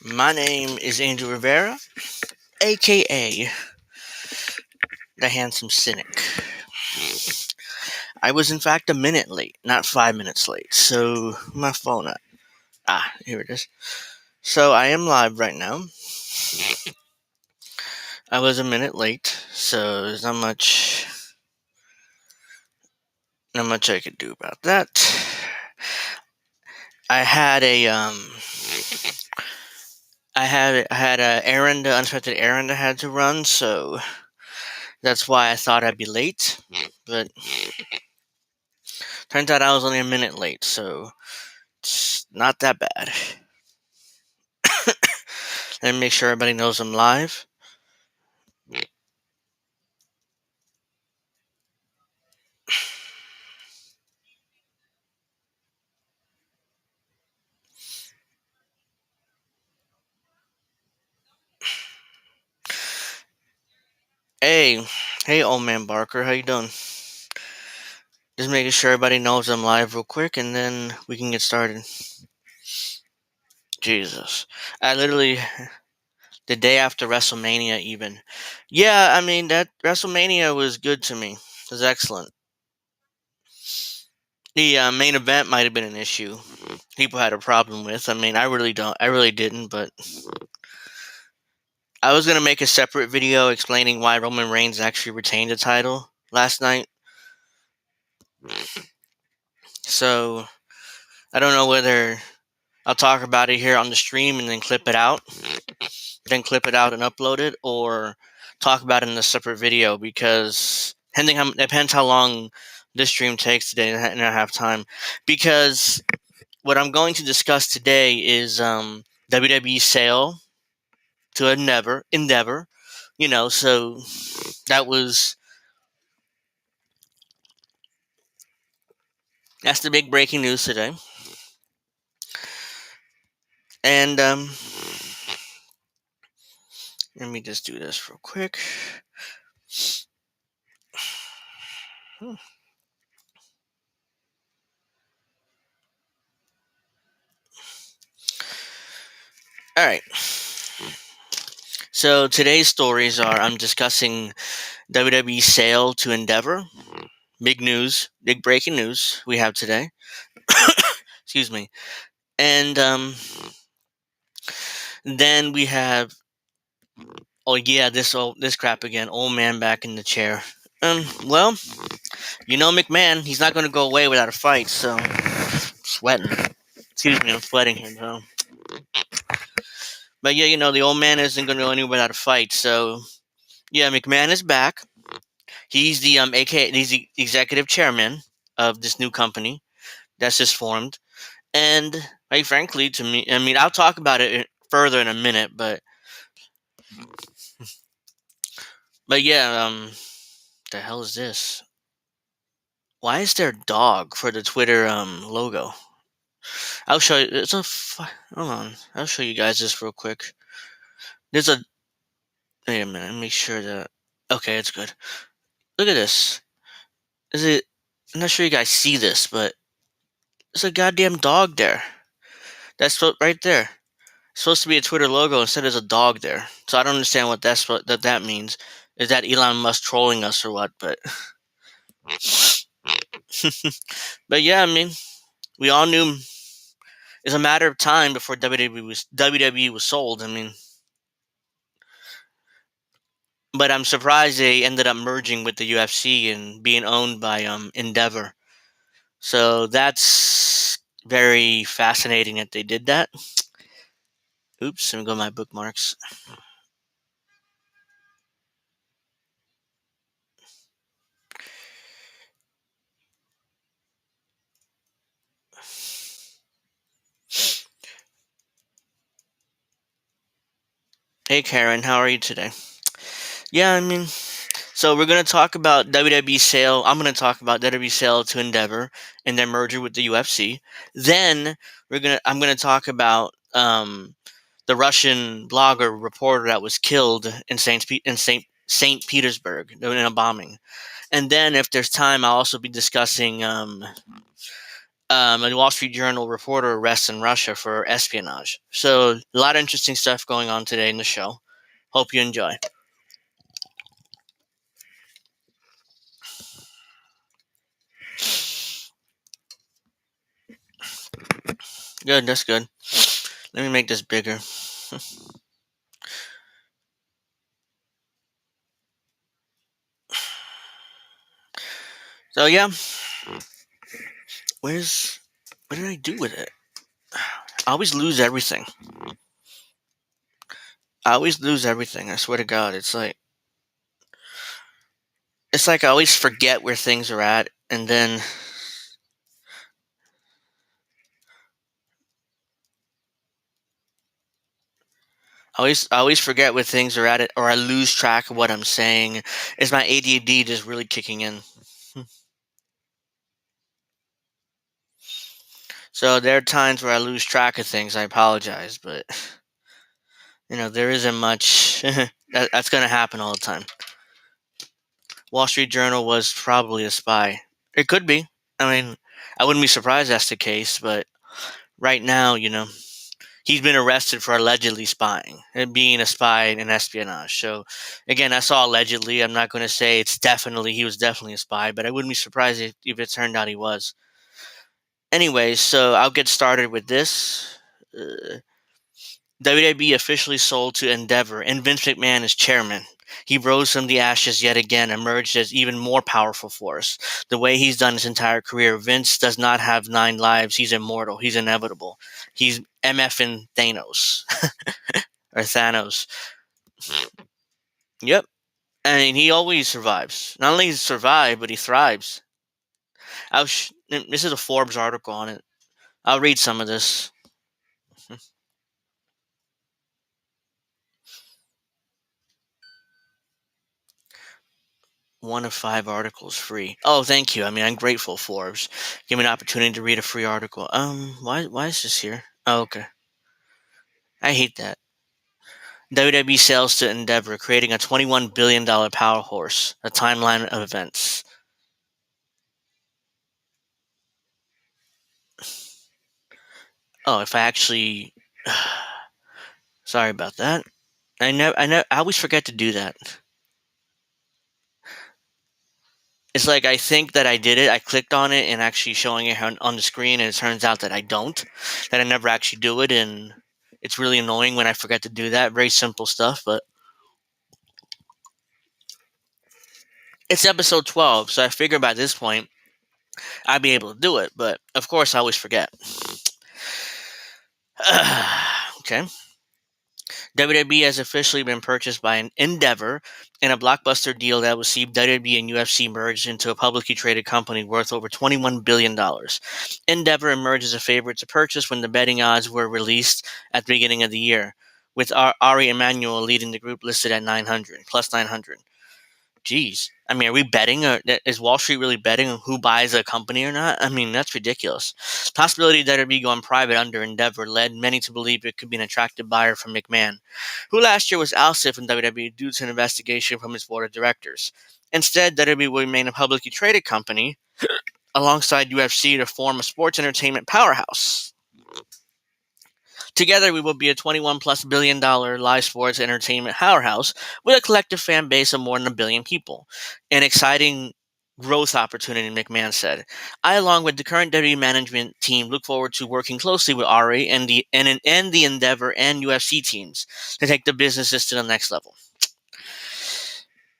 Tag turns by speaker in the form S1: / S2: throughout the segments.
S1: My name is Andrew Rivera, aka the Handsome Cynic. I was in fact a minute late, not 5 minutes late. So my phone up. Here it is. So I am live right now. I was a minute late, so there's not much I could do about that. I had a unexpected errand I had to run, so that's why I thought I'd be late. But turns out I was only a minute late, so it's not that bad. And make sure everybody knows I'm live. Hey, old man Barker, how you doing? Just making sure everybody knows I'm live real quick, and then we can get started. Jesus, I literally the day after WrestleMania, even. Yeah, I mean that WrestleMania was good to me. It was excellent. The main event might have been an issue. People had a problem with. I mean, I really didn't, but I was gonna make a separate video explaining why Roman Reigns actually retained the title last night. So I don't know whether I'll talk about it here on the stream and then clip it out, and upload it, or talk about it in a separate video, because depends how long this stream takes today, and I have time. Because what I'm going to discuss today is WWE sale to Endeavor. So that's the big breaking news today. And let me just do this real quick. All right. So today's stories are I'm discussing WWE sale to Endeavor. Big news, big breaking news we have today. Excuse me. And then we have, this crap again. Old man back in the chair. Well, McMahon, he's not going to go away without a fight. So, sweating. Excuse me, I'm sweating here, though. But yeah, the old man isn't going to go anywhere without a fight. So, yeah, McMahon is back. He's the he's the executive chairman of this new company that's just formed. And quite frankly, to me, I mean, I'll talk about it further in a minute, but yeah, the hell is this? Why is there a dog for the Twitter logo? I'll show you. Hold on. I'll show you guys this real quick. Wait a minute. Make sure that. Okay, it's good. Look at this. I'm not sure you guys see this, but there's a goddamn dog there. That's right there. It's supposed to be a Twitter logo, instead there's a dog there. So I don't understand what that means. Is that Elon Musk trolling us or what? But but yeah, I mean, we all knew it's a matter of time before WWE was sold. I mean, but I'm surprised they ended up merging with the UFC and being owned by Endeavor. So that's very fascinating that they did that. Oops, let me go to my bookmarks. Hey Karen, how are you today? Yeah, I mean, so we're going to talk about WWE sale. I'm going to talk about WWE sale to Endeavor and their merger with the UFC. Then I'm going to talk about the Russian blogger reporter that was killed in Saint Petersburg in a bombing. And then, if there's time, I'll also be discussing A Wall Street Journal reporter arrests in Russia for espionage. So a lot of interesting stuff going on today in the show. Hope you enjoy. Good, that's good. Let me make this bigger. So yeah, where's what did I do with it? I always lose everything. I always lose everything. I swear to God, it's like I always forget where things are at, and then I always forget where things are at, it, or I lose track of what I'm saying. Is my ADD just really kicking in? So there are times where I lose track of things. I apologize, but there isn't much. That's going to happen all the time. Wall Street Journal was probably a spy. It could be. I mean, I wouldn't be surprised that's the case, but right now, he's been arrested for allegedly spying and being a spy in espionage. So, again, I saw allegedly. I'm not going to say he was definitely a spy, but I wouldn't be surprised if it turned out he was. Anyway, so I'll get started with this. WWE officially sold to Endeavor, and Vince McMahon is chairman. He rose from the ashes yet again, emerged as even more powerful force. The way he's done his entire career, Vince does not have 9 lives. He's immortal. He's inevitable. He's MFing Thanos. Or Thanos. Yep. And he always survives. Not only does he survive, but he thrives. This is a Forbes article on it. I'll read some of this. 1 of 5 articles free. Oh, thank you. I mean, I'm grateful, Forbes. Give me an opportunity to read a free article. Why is this here? Oh, okay. I hate that. WWE sales to Endeavor, creating a $21 billion power horse. A timeline of events. Oh, if I actually... Sorry about that. I always forget to do that. It's like I think that I did it. I clicked on it and actually showing it on the screen, and it turns out that I don't. That I never actually do it, and it's really annoying when I forget to do that. Very simple stuff, but it's episode 12, so I figure by this point I'd be able to do it. But of course, I always forget. Okay. WWE has officially been purchased by an Endeavor in a blockbuster deal that will see WWE and UFC merged into a publicly traded company worth over $21 billion. Endeavor emerged as a favorite to purchase when the betting odds were released at the beginning of the year, with Ari Emmanuel leading the group listed at 900, plus 900. Jeez. I mean, are we betting? Or is Wall Street really betting on who buys a company or not? I mean, that's ridiculous. Possibility that it be going private under Endeavor led many to believe it could be an attractive buyer for McMahon, who last year was ousted from WWE due to an investigation from his board of directors. Instead, WWE will remain a publicly traded company alongside UFC to form a sports entertainment powerhouse. Together, we will be a $21+ billion live sports entertainment powerhouse with a collective fan base of more than 1 billion people. An exciting growth opportunity, McMahon said. I, along with the current WWE management team, look forward to working closely with Ari and the Endeavor and UFC teams to take the businesses to the next level.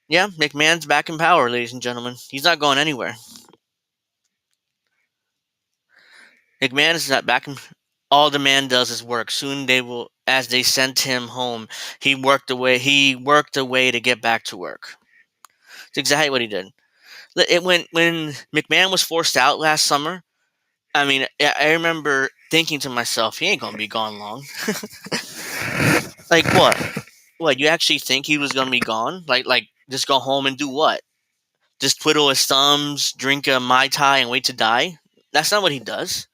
S1: Yeah, McMahon's back in power, ladies and gentlemen. He's not going anywhere. McMahon is not back in. All the man does is work. Soon they will, as they sent him home, he worked away to get back to work. It's exactly what he did. When McMahon was forced out last summer, I mean, I remember thinking to myself, he ain't gonna be gone long. Like what? What, you actually think he was gonna be gone? Like just go home and do what? Just twiddle his thumbs, drink a Mai Tai, and wait to die? That's not what he does.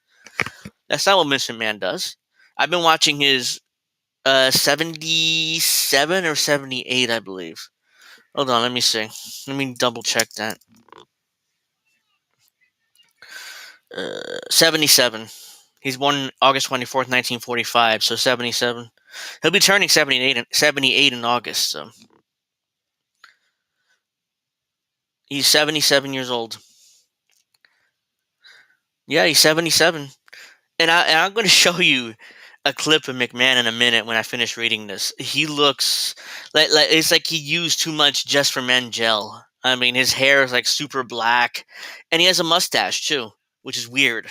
S1: That's not what Mr. Man does. I've been watching his 77 or 78, I believe. Hold on, let me see. Let me double check that. 77. He's born August 24th, 1945, so 77. He'll be turning 78 in August, so he's 77 years old. Yeah, he's 77. And I'm going to show you a clip of McMahon in a minute when I finish reading this. He looks like it's like he used too much Just for Men gel. I mean, his hair is like super black, and he has a mustache too, which is weird.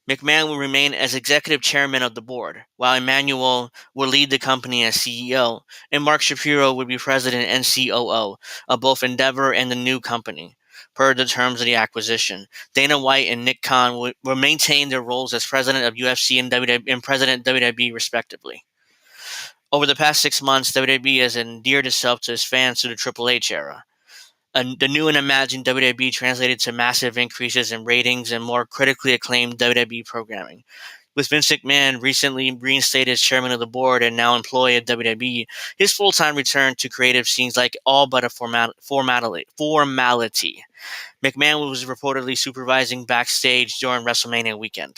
S1: McMahon will remain as executive chairman of the board, while Emmanuel will lead the company as CEO, and Mark Shapiro would be president and COO of both Endeavor and the new company, per the terms of the acquisition. Dana White and Nick Khan will maintain their roles as president of UFC and, and president of WWE, respectively. Over the past 6 months, WWE has endeared itself to its fans through the Triple H era. The new and imagined WWE translated to massive increases in ratings and more critically acclaimed WWE programming. With Vince McMahon recently reinstated as chairman of the board and now employee at WWE, his full-time return to creative seems like all but a formality. McMahon was reportedly supervising backstage during WrestleMania weekend.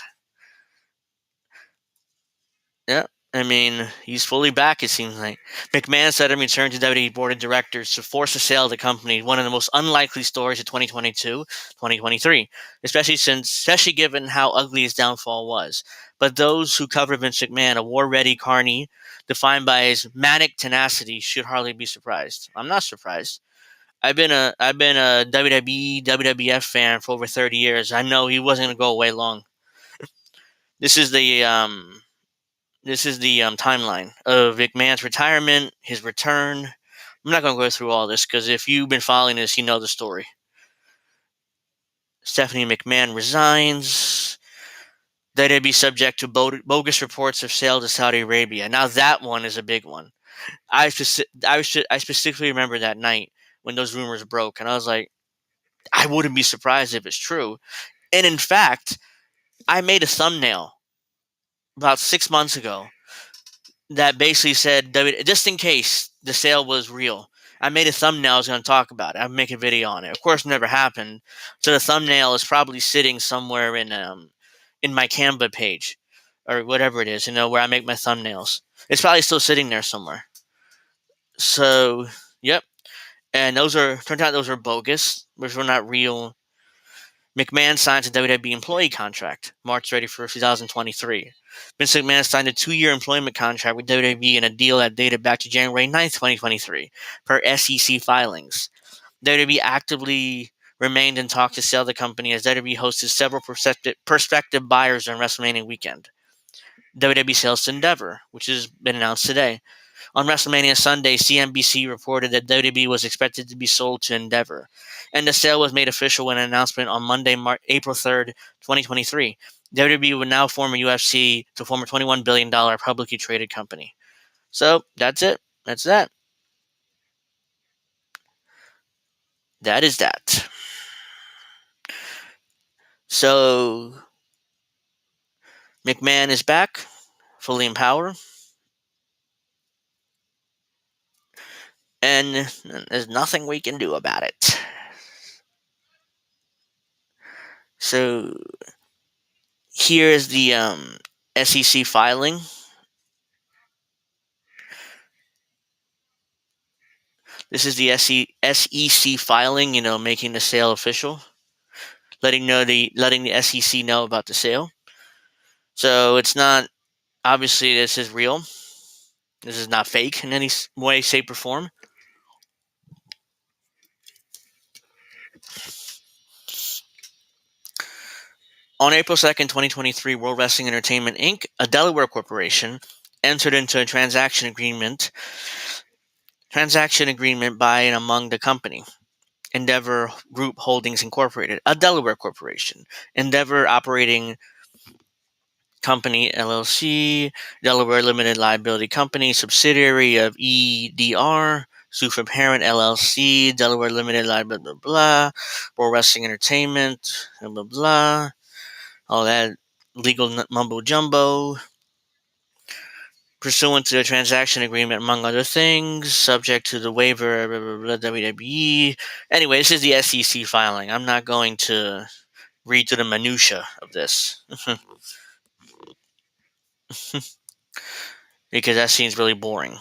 S1: Yeah, I mean, he's fully back, it seems like. McMahon said in return to WWE board of directors to force a sale of the company, one of the most unlikely stories of 2022-2023, especially given how ugly his downfall was. But those who cover Vince McMahon, a war-ready carny, defined by his manic tenacity, should hardly be surprised. I'm not surprised. I've been a WWE, WWF fan for over 30 years. I know he wasn't going to go away long. This is the timeline of McMahon's retirement, his return. I'm not going to go through all this because if you've been following this, you know the story. Stephanie McMahon resigns. They'd be subject to bogus reports of sale to Saudi Arabia. Now that one is a big one. I specifically remember that night when those rumors broke, and I was like, I wouldn't be surprised if it's true. And in fact, I made a thumbnail about 6 months ago that basically said, just in case the sale was real. I made a thumbnail. I was going to talk about it. I'd make a video on it. Of course, it never happened. So the thumbnail is probably sitting somewhere in my Canva page or whatever it is, where I make my thumbnails. It's probably still sitting there somewhere. So, yep. And turned out those are bogus, which were not real. McMahon signs a WWE employee contract, March 31st, 2023. Vince McMahon signed a 2-year employment contract with WWE in a deal that dated back to January 9th, 2023, per SEC filings. WWE actively remained in talks to sell the company as WWE hosted several prospective buyers during WrestleMania weekend. WWE sales to Endeavor, which has been announced today. On WrestleMania Sunday, CNBC reported that WWE was expected to be sold to Endeavor, and the sale was made official with an announcement on Monday, April 3rd, 2023. WWE would now form a UFC to form a $21 billion publicly traded company. So, that's it. That's that. That is that. So, McMahon is back, fully in power, and there's nothing we can do about it. So, here is the SEC filing. This is the SEC filing, making the sale official, letting the SEC know about the sale. So it's not, obviously this is real. This is not fake in any way, shape, or form. On April 2nd, 2023, World Wrestling Entertainment Inc., a Delaware corporation, entered into a transaction agreement by and among the company, Endeavor Group Holdings Incorporated, a Delaware corporation, Endeavor Operating Company LLC, Delaware Limited Liability Company, subsidiary of EDR, Super Parent LLC, Delaware Limited Liability, blah, blah, World Wrestling Entertainment, blah, blah, all that legal mumbo jumbo. Pursuant to the transaction agreement, among other things, subject to the waiver, blah, blah, blah, WWE. Anyway, this is the SEC filing. I'm not going to read to the minutia of this. Because that seems really boring.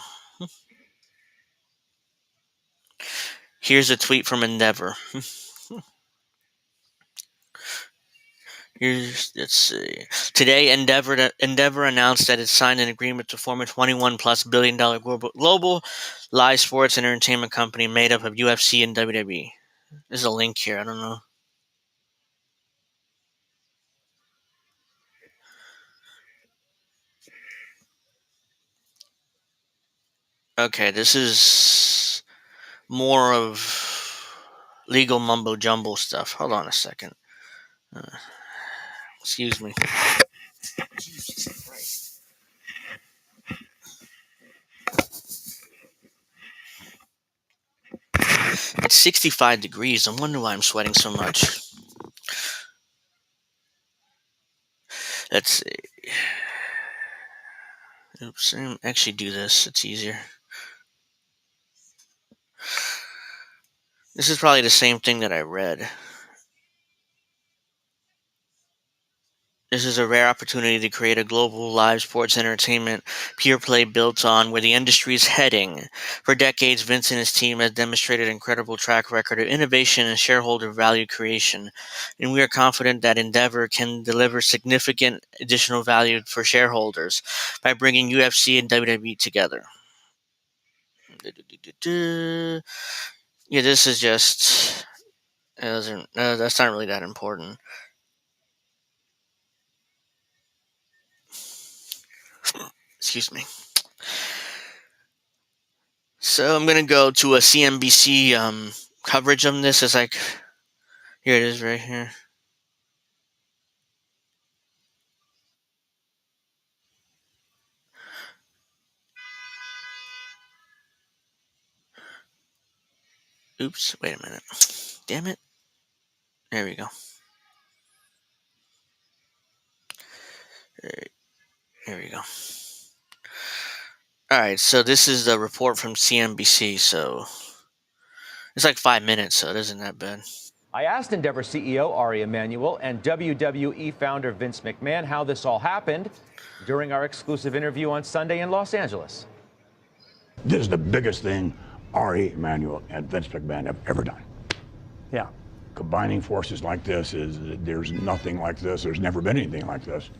S1: Here's a tweet from Endeavor. Let's see. Today, Endeavor announced that it signed an agreement to form a $21+ billion global live sports and entertainment company made up of UFC and WWE. There's a link here. I don't know. Okay, this is more of legal mumbo jumbo stuff. Hold on a second. Excuse me. Jesus Christ. It's 65 degrees. I wonder why I'm sweating so much. Let's see. Oops, actually do this. It's easier. This is probably the same thing that I read. This is a rare opportunity to create a global live sports entertainment pure play built on where the industry is heading. For decades, Vince and his team have demonstrated an incredible track record of innovation and shareholder value creation, and we are confident that Endeavor can deliver significant additional value for shareholders by bringing UFC and WWE together. Yeah, this is just... that's not really that important. Excuse me. So I'm gonna go to a CNBC coverage of this. It's like, here it is right here. Oops, wait a minute. Damn it. There we go. Here we go. Alright, so this is the report from CNBC, so it's like 5 minutes, so it isn't that bad.
S2: I asked Endeavor CEO Ari Emmanuel and WWE founder Vince McMahon how this all happened during our exclusive interview on Sunday in Los Angeles.
S3: This is the biggest thing Ari Emmanuel and Vince McMahon have ever done.
S2: Yeah.
S3: Combining forces like this there's nothing like this. There's never been anything like this.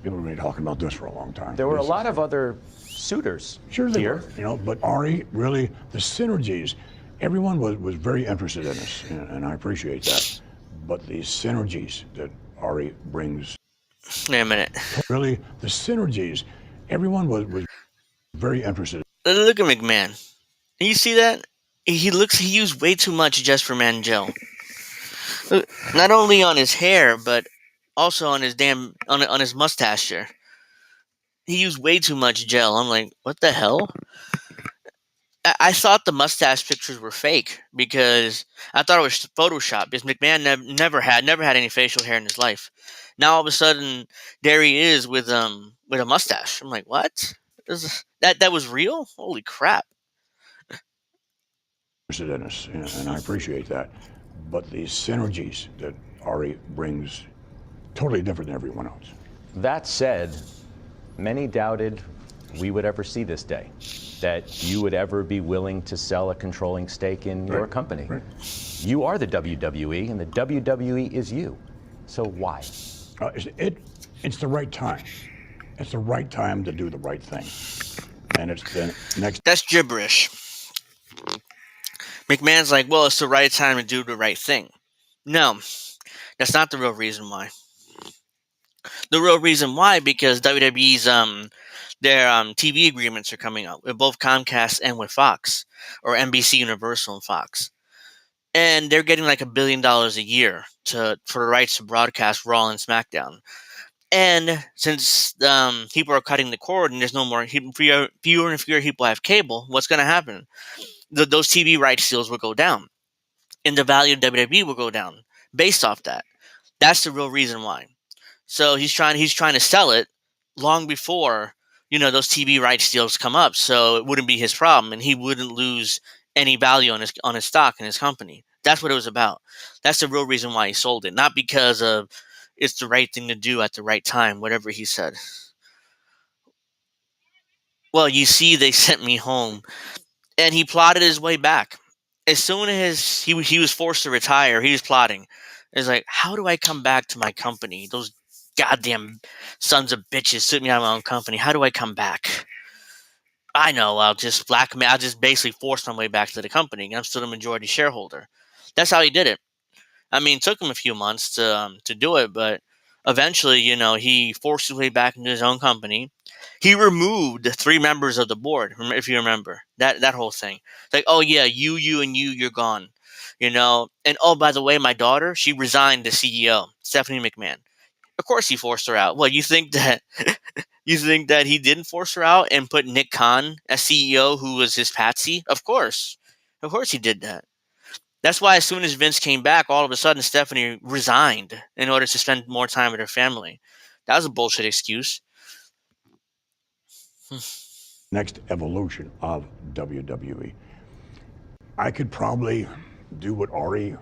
S3: People have been talking about this for a long time.
S2: There were a lot of other suitors
S3: sure
S2: here.
S3: Were, but Ari, really, the synergies, everyone was very interested in this, and I appreciate that. But the synergies that Ari brings...
S1: Wait a minute.
S3: Really, the synergies, everyone was very interested.
S1: Look at McMahon. You see that? He used way too much Just for Man gel. Not only on his hair, but also on his on his mustache here. He used way too much gel. I'm like, what the hell? I thought the mustache pictures were fake because I thought it was Photoshop, because McMahon never had any facial hair in his life. Now all of a sudden there he is with a mustache. I'm like, what? That was real? Holy crap.
S3: In us, and I appreciate that. But the synergies that Ari brings, totally different than everyone else.
S2: That said, many doubted we would ever see this day, that you would ever be willing to sell a controlling stake in your company.
S3: Right.
S2: You are the WWE, and the WWE is you. So why?
S3: It's the right time. It's the right time to do the right thing. And it's the next...
S1: That's gibberish. McMahon's like, well, it's the right time to do the right thing. No, that's not the real reason why. The real reason why, because WWE's their TV agreements are coming up with both Comcast and with Fox, or NBC Universal and Fox, and they're getting like $1 billion a year for the rights to broadcast Raw and SmackDown. And since people are cutting the cord and there's no more, fewer and fewer people have cable, what's going to happen? Those TV rights deals will go down, and the value of WWE will go down based off that. That's the real reason why. So he's trying to sell it long before those TV rights deals come up, so it wouldn't be his problem, and he wouldn't lose any value on his stock in his company. That's what it was about. That's the real reason why he sold it, not because of it's the right thing to do at the right time, whatever he said. Well, you see, they sent me home, and he plotted his way back. As soon as he was forced to retire, he was plotting. It's like, how do I come back to my company? Those goddamn sons of bitches took me out of my own company. How do I come back? I know, I'll just blackmail. I'll just basically force my way back to the company. I'm still the majority shareholder. That's how he did it. I mean, it took him a few months to do it, but eventually, he forced his way back into his own company. He removed 3 members of the board, if you remember that whole thing. It's like, oh yeah, you, and you're gone, And oh, by the way, my daughter, she resigned the CEO, Stephanie McMahon. Of course, he forced her out. Well, you think that he didn't force her out and put Nick Khan as CEO, who was his patsy? Of course he did that. That's why as soon as Vince came back, all of a sudden Stephanie resigned in order to spend more time with her family. That was a bullshit excuse.
S3: Next evolution of WWE. I could probably do what Ari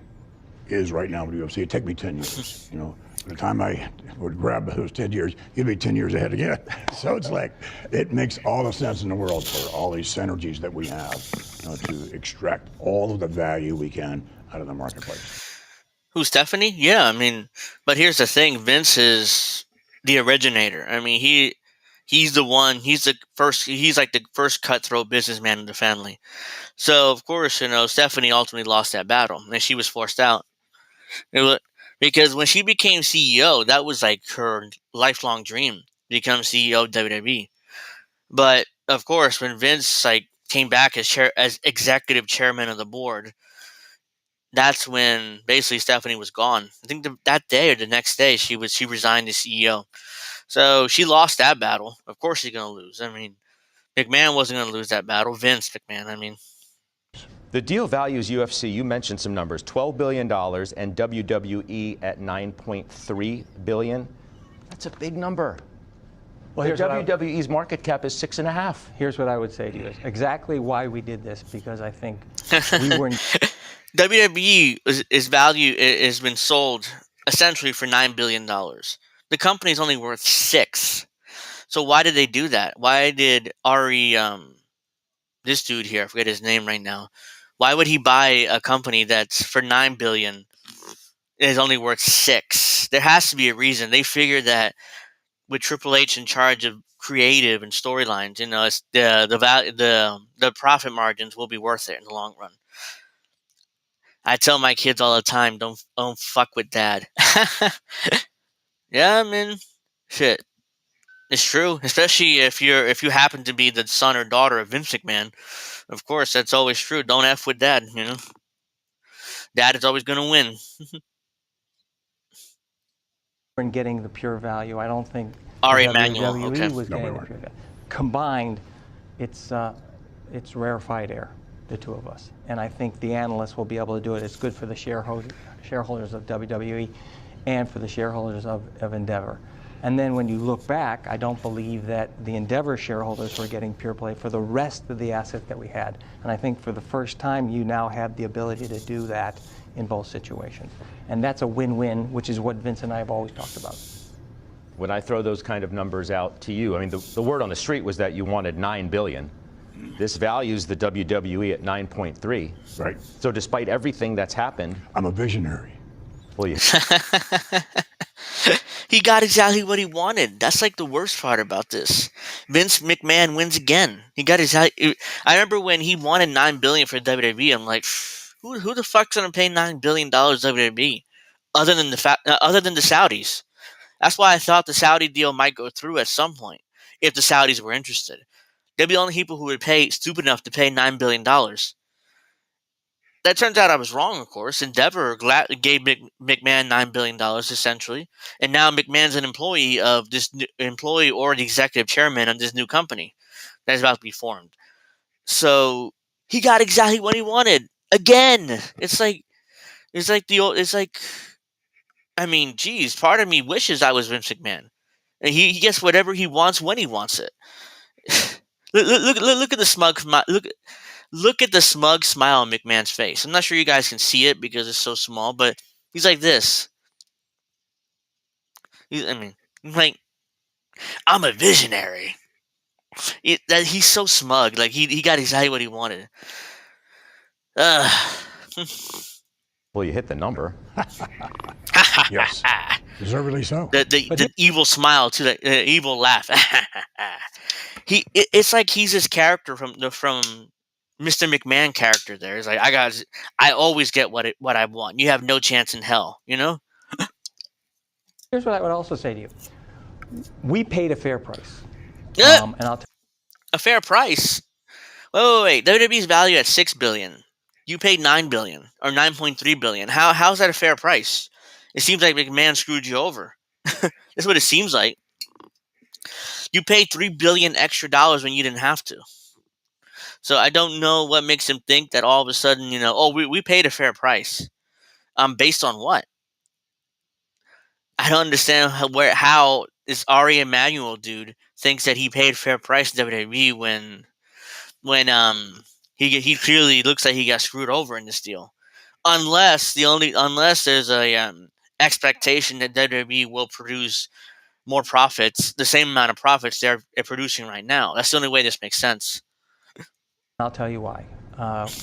S3: is right now with UFC. It'd take me 10 years. By the time I would grab those 10 years, you'd be 10 years ahead again. So it's like, it makes all the sense in the world for all these synergies that we have to extract all of the value we can out of the marketplace.
S1: Who, Stephanie? Yeah, but here's the thing. Vince is the originator. He's the one, he's like the first cutthroat businessman in the family. So, of course, Stephanie ultimately lost that battle, and she was forced out. Because when she became CEO, that was like her lifelong dream, to become CEO of WWE. But, of course, when Vince came back as executive chairman of the board, that's when basically Stephanie was gone. I think that day or the next day she resigned as CEO. So she lost that battle. Of course she's going to lose. McMahon wasn't going to lose that battle. Vince McMahon,
S2: The deal values UFC, you mentioned some numbers, $12 billion and WWE at $9.3 billion. That's a big number. Well, WWE's market cap is 6.5.
S4: Here's what I would say to you. Exactly why we did this, because I think we were...
S1: WWE has been sold essentially for $9 billion. The company's only worth $6. So why did they do that? Why did Ari, this dude here, I forget his name right now, why would he buy a company that's for $9 billion is only worth $6? There has to be a reason. They figured that with Triple H in charge of creative and storylines, it's the profit margins will be worth it in the long run. I tell my kids all the time, don't fuck with dad. Yeah, shit. It's true, especially if you happen to be the son or daughter of Vince McMahon. Of course, that's always true. Don't F with dad, Dad is always going to win.
S4: In getting the pure value, I don't think
S1: Ari Emmanuel,
S4: WWE was getting the pure value. Combined, it's rarefied air, the two of us. And I think the analysts will be able to do it. It's good for the shareholders of WWE and for the shareholders of Endeavor. And then when you look back, I don't believe that the Endeavor shareholders were getting pure play for the rest of the asset that we had. And I think for the first time, you now have the ability to do that in both situations. And that's a win-win, which is what Vince and I have always talked about.
S2: When I throw those kind of numbers out to you, the word on the street was that you wanted $9 billion. This values the WWE at 9.3.
S3: Right.
S2: So despite everything that's happened...
S3: I'm a visionary.
S2: Well, you...
S1: He got exactly what he wanted. That's like the worst part about this. Vince McMahon wins again. He got exactly. I remember when he wanted $9 billion for WWE. I'm like, who the fuck's gonna pay $9 billion to WWE, other than the Saudis? That's why I thought the Saudi deal might go through at some point if the Saudis were interested. They'd be the only people who would pay stupid enough to pay $9 billion. That turns out I was wrong, of course. Endeavor gave McMahon $9 billion, essentially. And now McMahon's an employee or the executive chairman of this new company that's about to be formed. So he got exactly what he wanted. Again. Geez, part of me wishes I was Vince McMahon. And he gets whatever he wants when he wants it. Look at the smug Look at the smug smile on McMahon's face. I'm not sure you guys can see it because it's so small, but he's like this. Like, I'm a visionary. He's so smug. Like, he got exactly what he wanted.
S2: Well, you hit the number.
S3: Yes. Deservedly so.
S1: The evil smile to the evil laugh. It's like he's his character from Mr. McMahon character. There, it's like I always get what I want. You have no chance in hell. You know.
S4: Here's what I would also say to you: we paid a fair price, and I'll tell
S1: a fair price. Wait. WWE's valued at $6 billion. You paid $9 billion or $9.3 billion. How's that a fair price? It seems like McMahon screwed you over. That's what it seems like. You paid $3 billion extra when you didn't have to. So I don't know what makes him think that all of a sudden, we paid a fair price. Based on what? I don't understand how this Ari Emmanuel dude thinks that he paid fair price in WWE when he clearly looks like he got screwed over in this deal. Unless there's a expectation that WWE will produce more profits, the same amount of profits they're producing right now. That's the only way this makes sense.
S4: I'll tell you why.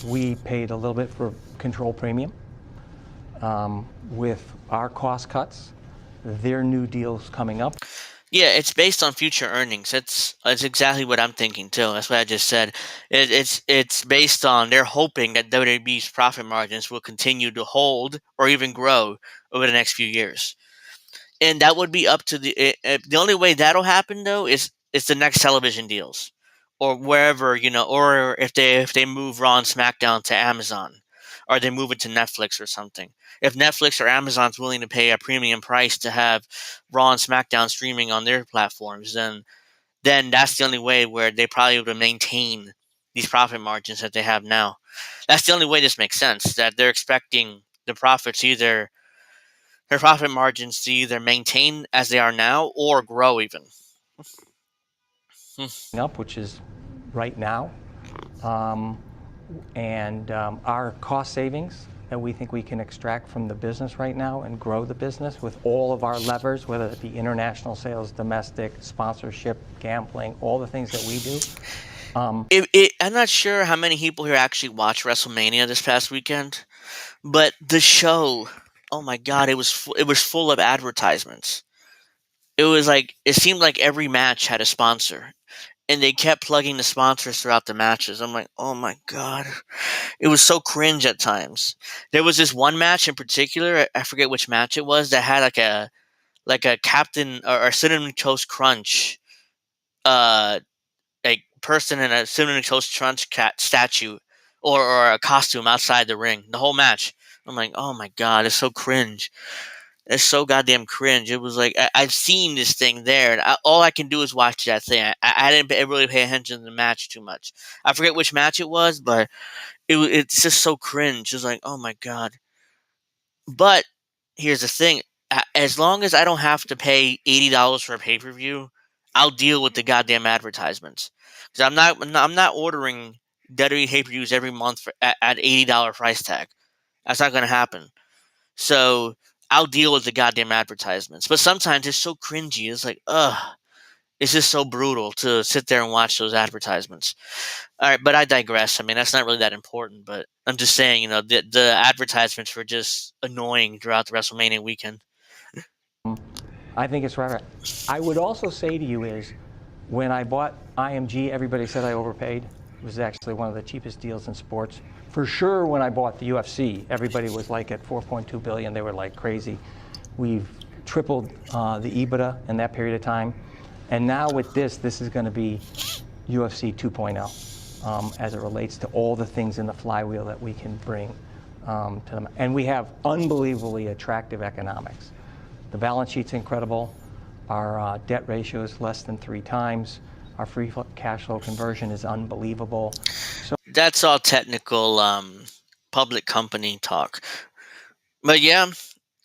S4: We paid a little bit for control premium. With our cost cuts, their new deals coming up.
S1: Yeah, it's based on future earnings. That's exactly what I'm thinking too. That's what I just said. It's based on they're hoping that WWE's profit margins will continue to hold or even grow over the next few years, and that would be up to the only way that'll happen though is the next television deals, or wherever or if they move Raw and SmackDown to Amazon, or they move it to Netflix or something. If Netflix or Amazon's willing to pay a premium price to have Raw and SmackDown streaming on their platforms, then that's the only way where they probably would maintain these profit margins that they have now. That's the only way this makes sense. That they're expecting the their profit margins to either maintain as they are now or grow even.
S4: Up, which is right now, and our cost savings that we think we can extract from the business right now and grow the business with all of our levers, whether it be international sales, domestic, sponsorship, gambling, all the things that we do.
S1: I'm not sure how many people here actually watched WrestleMania this past weekend, but the show, oh my God, it was full of advertisements. It seemed like every match had a sponsor, and they kept plugging the sponsors throughout the matches. I'm like, oh my God. It was so cringe at times. There was this one match in particular, I forget which match it was, that had like a Captain or Cinnamon Toast Crunch like person in a Cinnamon Toast Crunch cat statue or a costume outside the ring. The whole match. I'm like, oh my God, it's so cringe. It's so goddamn cringe. It was like I've seen this thing there, and all I can do is watch that thing. I didn't really pay attention to the match too much. I forget which match it was, but it's just so cringe. It's like, oh my God. But here's the thing: as long as I don't have to pay $80 for a pay per view, I'll deal with the goddamn advertisements. Because I'm not ordering WWE pay per views every month at $80 price tag. That's not going to happen. So I'll deal with the goddamn advertisements. But sometimes it's so cringy. It's like, ugh. It's just so brutal to sit there and watch those advertisements. All right, but I digress. I mean, that's not really that important. But I'm just saying, the advertisements were just annoying throughout the WrestleMania weekend.
S4: I think it's right. I would also say to you is, when I bought IMG, everybody said I overpaid. It was actually one of the cheapest deals in sports. For sure, when I bought the UFC, everybody was like at $4.2 billion. They were like crazy. We've tripled the EBITDA in that period of time. And now with this is going to be UFC 2.0 as it relates to all the things in the flywheel that we can bring to them. And we have unbelievably attractive economics. The balance sheet's incredible. Our debt ratio is less than 3 times. Our free cash flow conversion is unbelievable. So
S1: that's all technical public company talk. But yeah,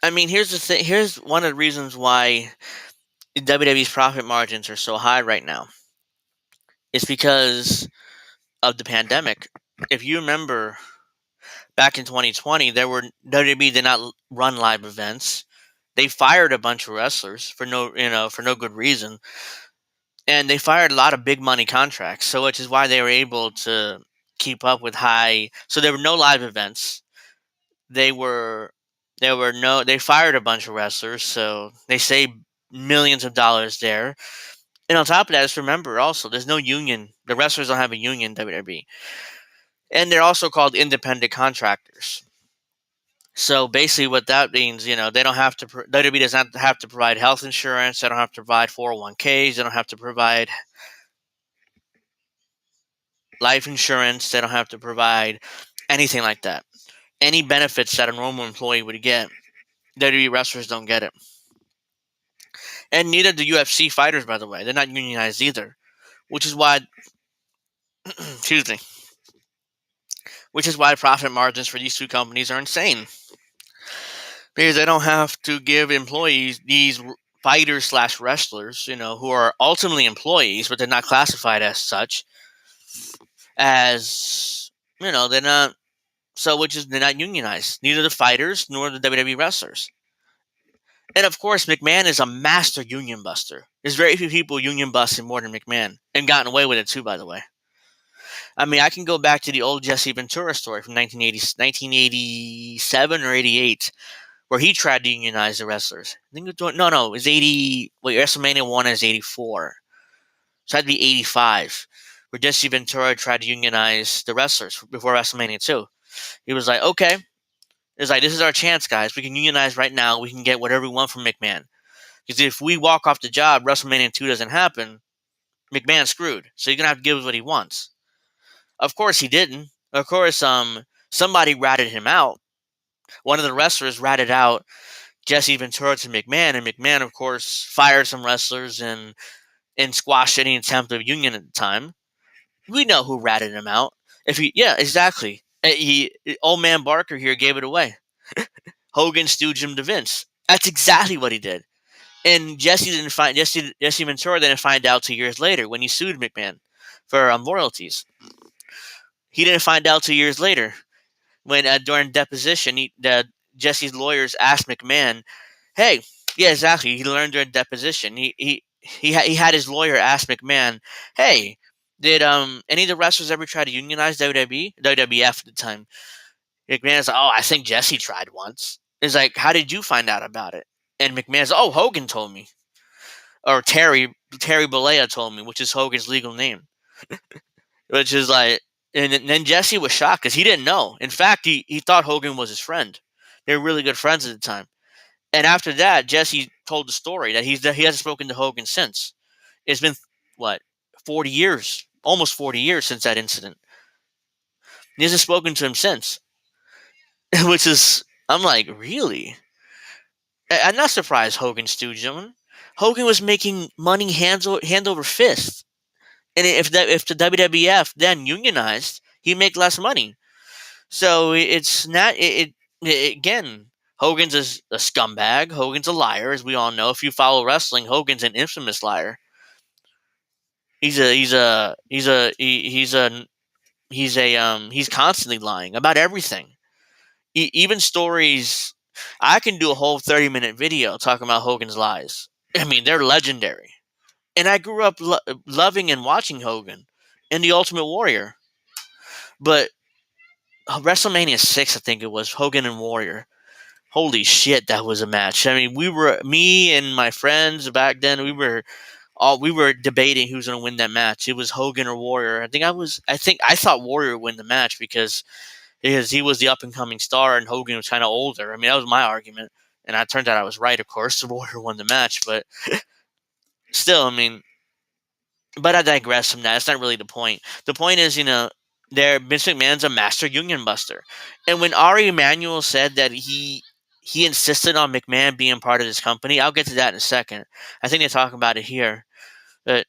S1: I mean, here's the thing. Here's one of the reasons why WWE's profit margins are so high right now. It's because of the pandemic. if you remember back in 2020, WWE did not run live events. They fired a bunch of wrestlers for no good reason, and they fired a lot of big money contracts. So which is why they were able to keep up with high. So there were no live events. They were there were no. They fired a bunch of wrestlers, so they saved millions of dollars there. And on top of that, just remember also, there's no union. The wrestlers don't have a union in WWE, and they're also called independent contractors. So basically, what that means, they don't have to. WWE does not have to provide health insurance. They don't have to provide 401ks. They don't have to provide life insurance. They don't have to provide anything like that. Any benefits that a normal employee would get, WWE wrestlers don't get it. And neither do UFC fighters, by the way. They're not unionized either, which is why, excuse me, which is why profit margins for these two companies are insane. Because they don't have to give employees, these fighters slash wrestlers, who are ultimately employees, but they're not classified as such, as, they're not, which is, they're not unionized. Neither the fighters nor the WWE wrestlers. And of course, McMahon is a master union buster. There's very few people union busting more than McMahon, and gotten away with it too, by the way. I mean, I can go back to the old Jesse Ventura story from 1987 or 88, where he tried to unionize the wrestlers. I think it was 80. Wait, WrestleMania 1 is 84. So that'd be 85, where Jesse Ventura tried to unionize the wrestlers before WrestleMania 2. He was like, okay. It's like, this is our chance, guys. We can unionize right now. We can get whatever we want from McMahon. Because if we walk off the job, WrestleMania 2 doesn't happen, McMahon's screwed. So you're going to have to give us what he wants. Of course, he didn't. Of course, somebody ratted him out. One of the wrestlers ratted out Jesse Ventura to McMahon, and McMahon, of course, fired some wrestlers and squashed any attempt of union at the time. We know who ratted him out. Yeah, exactly. Old man Barker here gave it away. Hogan stooged him to Vince. That's exactly what he did. And Jesse Ventura didn't find out 2 years later when he sued McMahon for royalties. He didn't find out 2 years later when during deposition, Jesse's lawyers asked McMahon, "Hey, yeah, exactly." He learned during deposition. He had his lawyer ask McMahon, "Hey, did any of the wrestlers ever try to unionize WWF at the time?" McMahon's like, "Oh, I think Jesse tried once." It's like, "How did you find out about it?" And McMahon's like, "Oh, Hogan told me." Or Terry Bollea told me, which is Hogan's legal name. Which is like, and then Jesse was shocked because he didn't know. In fact, he thought Hogan was his friend. They were really good friends at the time. And after that, Jesse told the story that he hasn't spoken to Hogan since. It's been, what, 40 years, almost 40 years since that incident. He hasn't spoken to him since. Which is, I'm like, really? I'm not surprised Hogan stooged him. Hogan was making money hand over fist. And if the WWF then unionized, he'd make less money. So it's not again. Hogan's a scumbag. Hogan's a liar, as we all know. If you follow wrestling, Hogan's an infamous liar. He's constantly lying about everything. Even stories. I can do a whole 30-minute video talking about Hogan's lies. I mean, they're legendary. And I grew up loving and watching Hogan and the Ultimate Warrior. But WrestleMania 6, I think it was, Hogan and Warrior. Holy shit, that was a match. I mean, me and my friends back then, we were debating who's going to win that match. It was Hogan or Warrior. I thought Warrior would win the match because he was the up-and-coming star and Hogan was kind of older. I mean, that was my argument. And it turned out I was right, of course. The Warrior won the match, but still, I mean, but I digress from that. That's not really the point. The point is, Vince McMahon's a master union buster. And when Ari Emmanuel said that he insisted on McMahon being part of this company, I'll get to that in a second. I think they talk about it here. But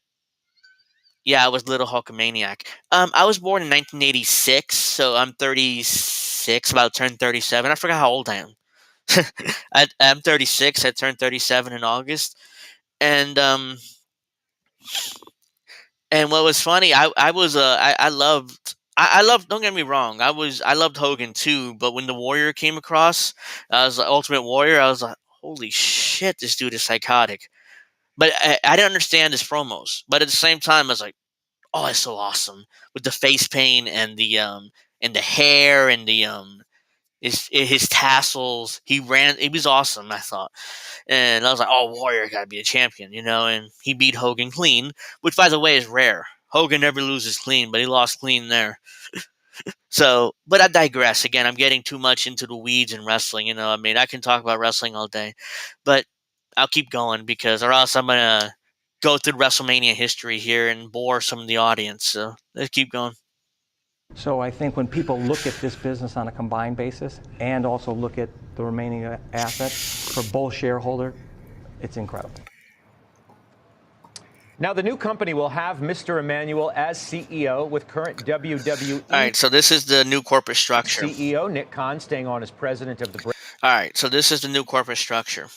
S1: yeah, I was Little Hulkamaniac. I was born in 1986, so I'm 36, about to turn 37. I forgot how old I am. I'm 36. I turned 37 in August. And what was funny, I loved I love. Don't get me wrong. I loved Hogan too. But when the Warrior came across, as the Ultimate Warrior, I was like, holy shit, this dude is psychotic. But I didn't understand his promos. But at the same time, I was like, oh, it's so awesome with the face paint and the hair and the his tassels. He ran. It was awesome. I thought, and I was like, oh, Warrior got to be a champion, you know. And he beat Hogan clean, which by the way is rare. Hogan never loses clean, but he lost clean there. So, but I digress. Again, I'm getting too much into the weeds in wrestling. You know, I mean, I can talk about wrestling all day, but I'll keep going because, or else I'm gonna go through WrestleMania history here and bore some of the audience. So let's keep going.
S4: So I think when people look at this business on a combined basis and also look at the remaining assets for both shareholders, it's incredible.
S2: Now, the new company will have Mr. Emmanuel as CEO with current WWE.
S1: All right, so this is the new corporate structure.
S2: CEO Nick Khan staying on as president of the brand.
S1: All right, so this is the new corporate structure.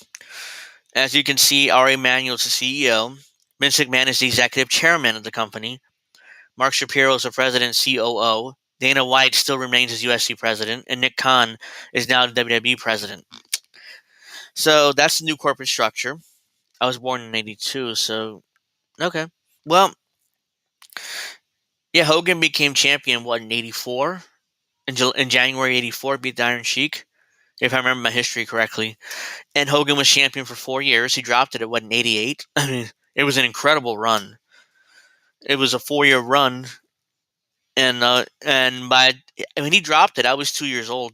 S1: As you can see, Ari Emmanuel is the CEO. Vince McMahon is the executive chairman of the company. Mark Shapiro is the president and COO. Dana White still remains as UFC president. And Nick Khan is now the WWE president. So that's the new corporate structure. I was born in 82, so okay. Well, yeah, Hogan became champion, in 84? In January 84, beat the Iron Sheik, if I remember my history correctly. And Hogan was champion for 4 years. He dropped it in 88? I mean, it was an incredible run. It was a 4-year run. And when he dropped it, I was 2 years old.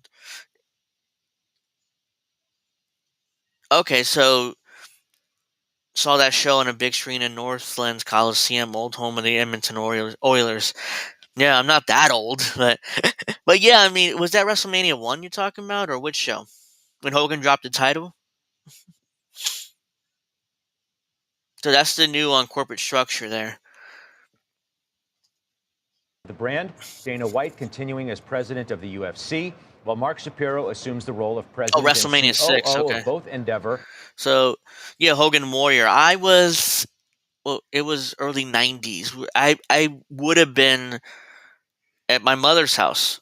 S1: Okay, so saw that show on a big screen in Northlands Coliseum, old home of the Edmonton Oilers. Yeah, I'm not that old, but yeah, I mean, was that WrestleMania 1 you're talking about, or which show? When Hogan dropped the title? So that's the new corporate structure there.
S2: The brand, Dana White continuing as president of the UFC, while Mark Shapiro assumes the role of president
S1: WrestleMania
S2: and
S1: 6, okay.
S2: of both Endeavor.
S1: So, yeah, Hogan Warrior. It was early 90s. I would have been at my mother's house.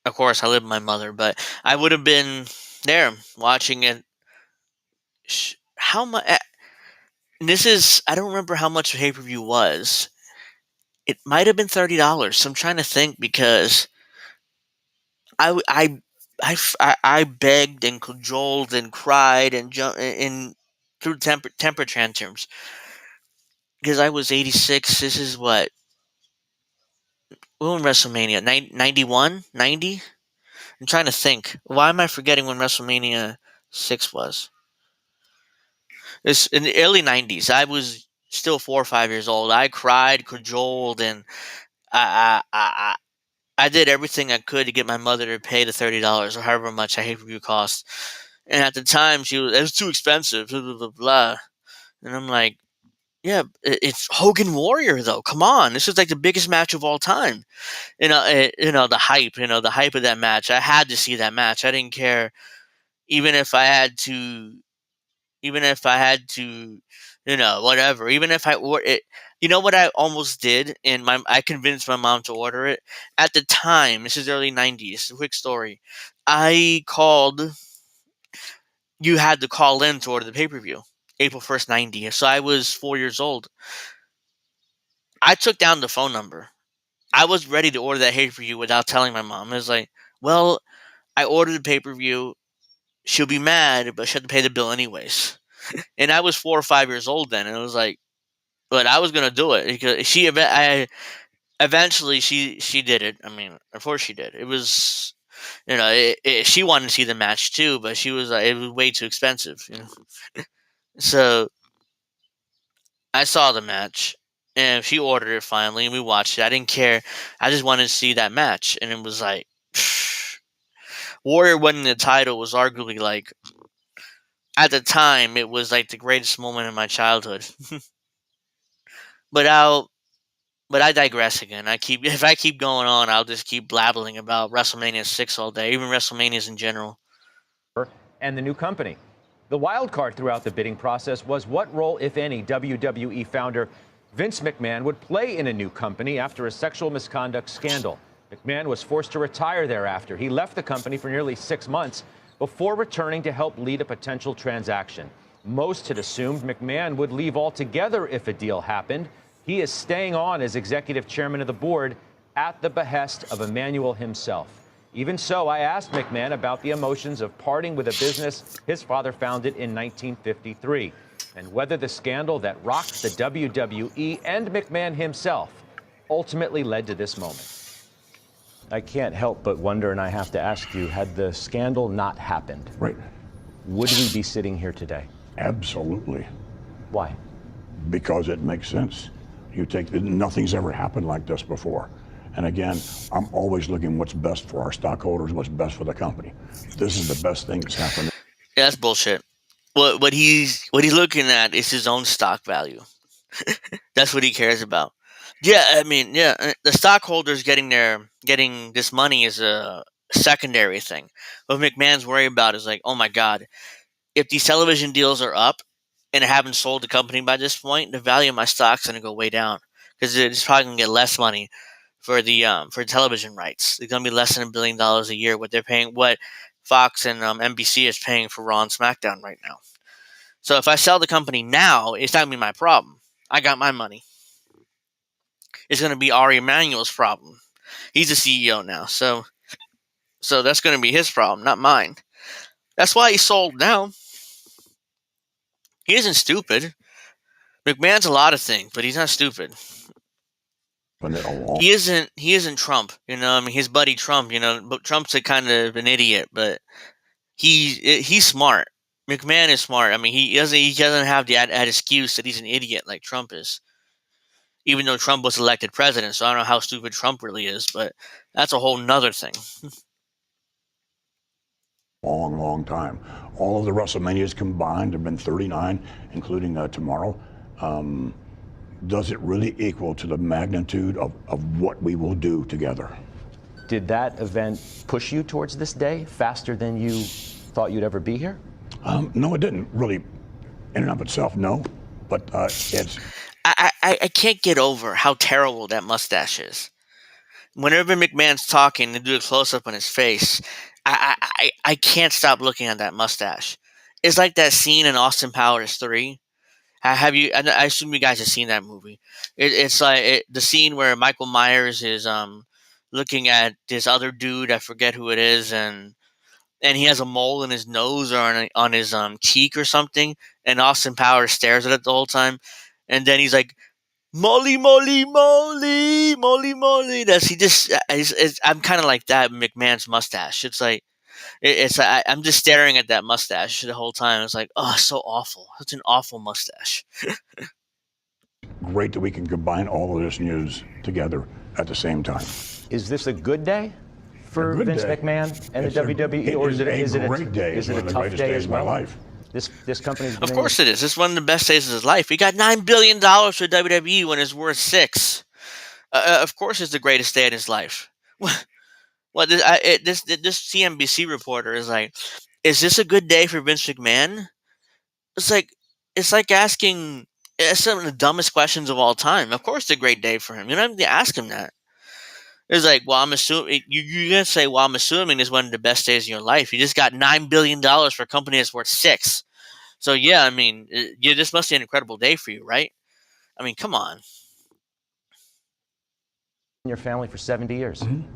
S1: Of course, I live with my mother, but I would have been there watching it. How much? I don't remember how much the pay-per-view was. It might have been $30. So I'm trying to think because I begged and cajoled and cried and through temper tantrums because I was 86. This is what? When WrestleMania? 91? 90? I'm trying to think. Why am I forgetting when WrestleMania 6 was? It's in the early 90s. I was still 4 or 5 years old. I cried, cajoled, and I did everything I could to get my mother to pay the $30 or however much a pay-per-view cost. And at the time, it was too expensive, blah, blah, blah, blah. And I'm like, yeah, it's Hogan Warrior, though. Come on. This is like the biggest match of all time. The hype, the hype of that match. I had to see that match. I didn't care. Even if I had to, whatever. Even if you know what I almost did, and I convinced my mom to order it. At the time, this is early 90s, quick story. You had to call in to order the pay-per-view, April 1st, 90. So I was 4 years old. I took down the phone number. I was ready to order that pay-per-view without telling my mom. It was like, well, I ordered the pay-per-view. She'll be mad, but she had to pay the bill anyways. And I was 4 or 5 years old then, and it was like, but I was gonna do it because eventually she did it. I mean, of course she did. It was, she wanted to see the match too, but she was like, it was way too expensive. So I saw the match, and she ordered it finally, and we watched it. I didn't care. I just wanted to see that match, and it was like Warrior winning the title was arguably like, at the time, it was like the greatest moment in my childhood. But I digress again. If I keep going on, I'll just keep blabbling about WrestleMania 6 all day, even WrestleManias in general.
S2: And the new company. The wild card throughout the bidding process was what role, if any, WWE founder Vince McMahon would play in a new company after a sexual misconduct scandal. McMahon was forced to retire thereafter. He left the company for nearly 6 months before returning to help lead a potential transaction. Most had assumed McMahon would leave altogether if a deal happened. He is staying on as executive chairman of the board at the behest of Emmanuel himself. Even so, I asked McMahon about the emotions of parting with a business his father founded in 1953, and whether the scandal that rocked the WWE and McMahon himself ultimately led to this moment. I can't help but wonder, and I have to ask you, had the scandal not happened,
S3: Right.
S2: would we be sitting here today?
S3: Absolutely.
S2: Why?
S3: Because it makes sense. Nothing's ever happened like this before. And again, I'm always looking what's best for our stockholders, what's best for the company. This is the best thing that's happened.
S1: Yeah, that's bullshit. What he's looking at is his own stock value. That's what he cares about. Yeah, I mean, yeah, the stockholders getting this money is a secondary thing. What McMahon's worried about is like, oh my god, if these television deals are up and I haven't sold the company by this point, the value of my stock's gonna go way down because it's probably gonna get less money for television rights. It's gonna be less than $1 billion a year. What Fox and NBC is paying for Raw and SmackDown right now. So if I sell the company now, it's not gonna be my problem. I got my money. It's gonna be Ari Emmanuel's problem. He's the CEO now, so that's gonna be his problem, not mine. That's why he sold now. He isn't stupid. McMahon's a lot of things, but he's not stupid. He isn't Trump, you know. I mean, his buddy Trump, you know. But Trump's a kind of an idiot, but he's smart. McMahon is smart. I mean, he doesn't have that excuse that he's an idiot like Trump is. Even though Trump was elected president, so I don't know how stupid Trump really is, but that's a whole nother thing.
S3: Long time. All of the WrestleManias combined have been 39, including tomorrow. Does it really equal to the magnitude of what we will do together?
S2: Did that event push you towards this day faster than you thought you'd ever be here?
S3: No, it didn't really, in and of itself, no. But it's...
S1: I can't get over how terrible that mustache is. Whenever McMahon's talking, they do a close-up on his face. I can't stop looking at that mustache. It's like that scene in Austin Powers 3. Have you? I assume you guys have seen that movie. It's like the scene where Michael Myers is looking at this other dude. I forget who it is, and he has a mole in his nose or on his cheek or something. And Austin Powers stares at it the whole time, and then he's like, "Moly, moly, moly, moly, moly." I'm kind of like that McMahon's mustache. It's like. I'm just staring at that mustache the whole time. It's like, oh, so awful. Such an awful mustache.
S3: Great that we can combine all of this news together at the same time.
S2: Is this a good day for Vince McMahon and the WWE,
S3: or is it a great day?
S2: Is it a tough day as well? My life. This company's
S1: of course it is. It's one of the best days of his life. He got $9 billion for WWE when it's worth $6. Of course, it's the greatest day in his life. Well, this CNBC reporter is like, is this a good day for Vince McMahon? It's like asking some of the dumbest questions of all time. Of course, it's a great day for him. You don't have to ask him that. It's like, well, I'm assuming you're gonna say, well, I'm assuming it's one of the best days in your life. You just got $9 billion for a company that's worth $6. So yeah, I mean, this must be an incredible day for you, right? I mean, come on.
S2: Your family for 70 years.
S3: Mm-hmm.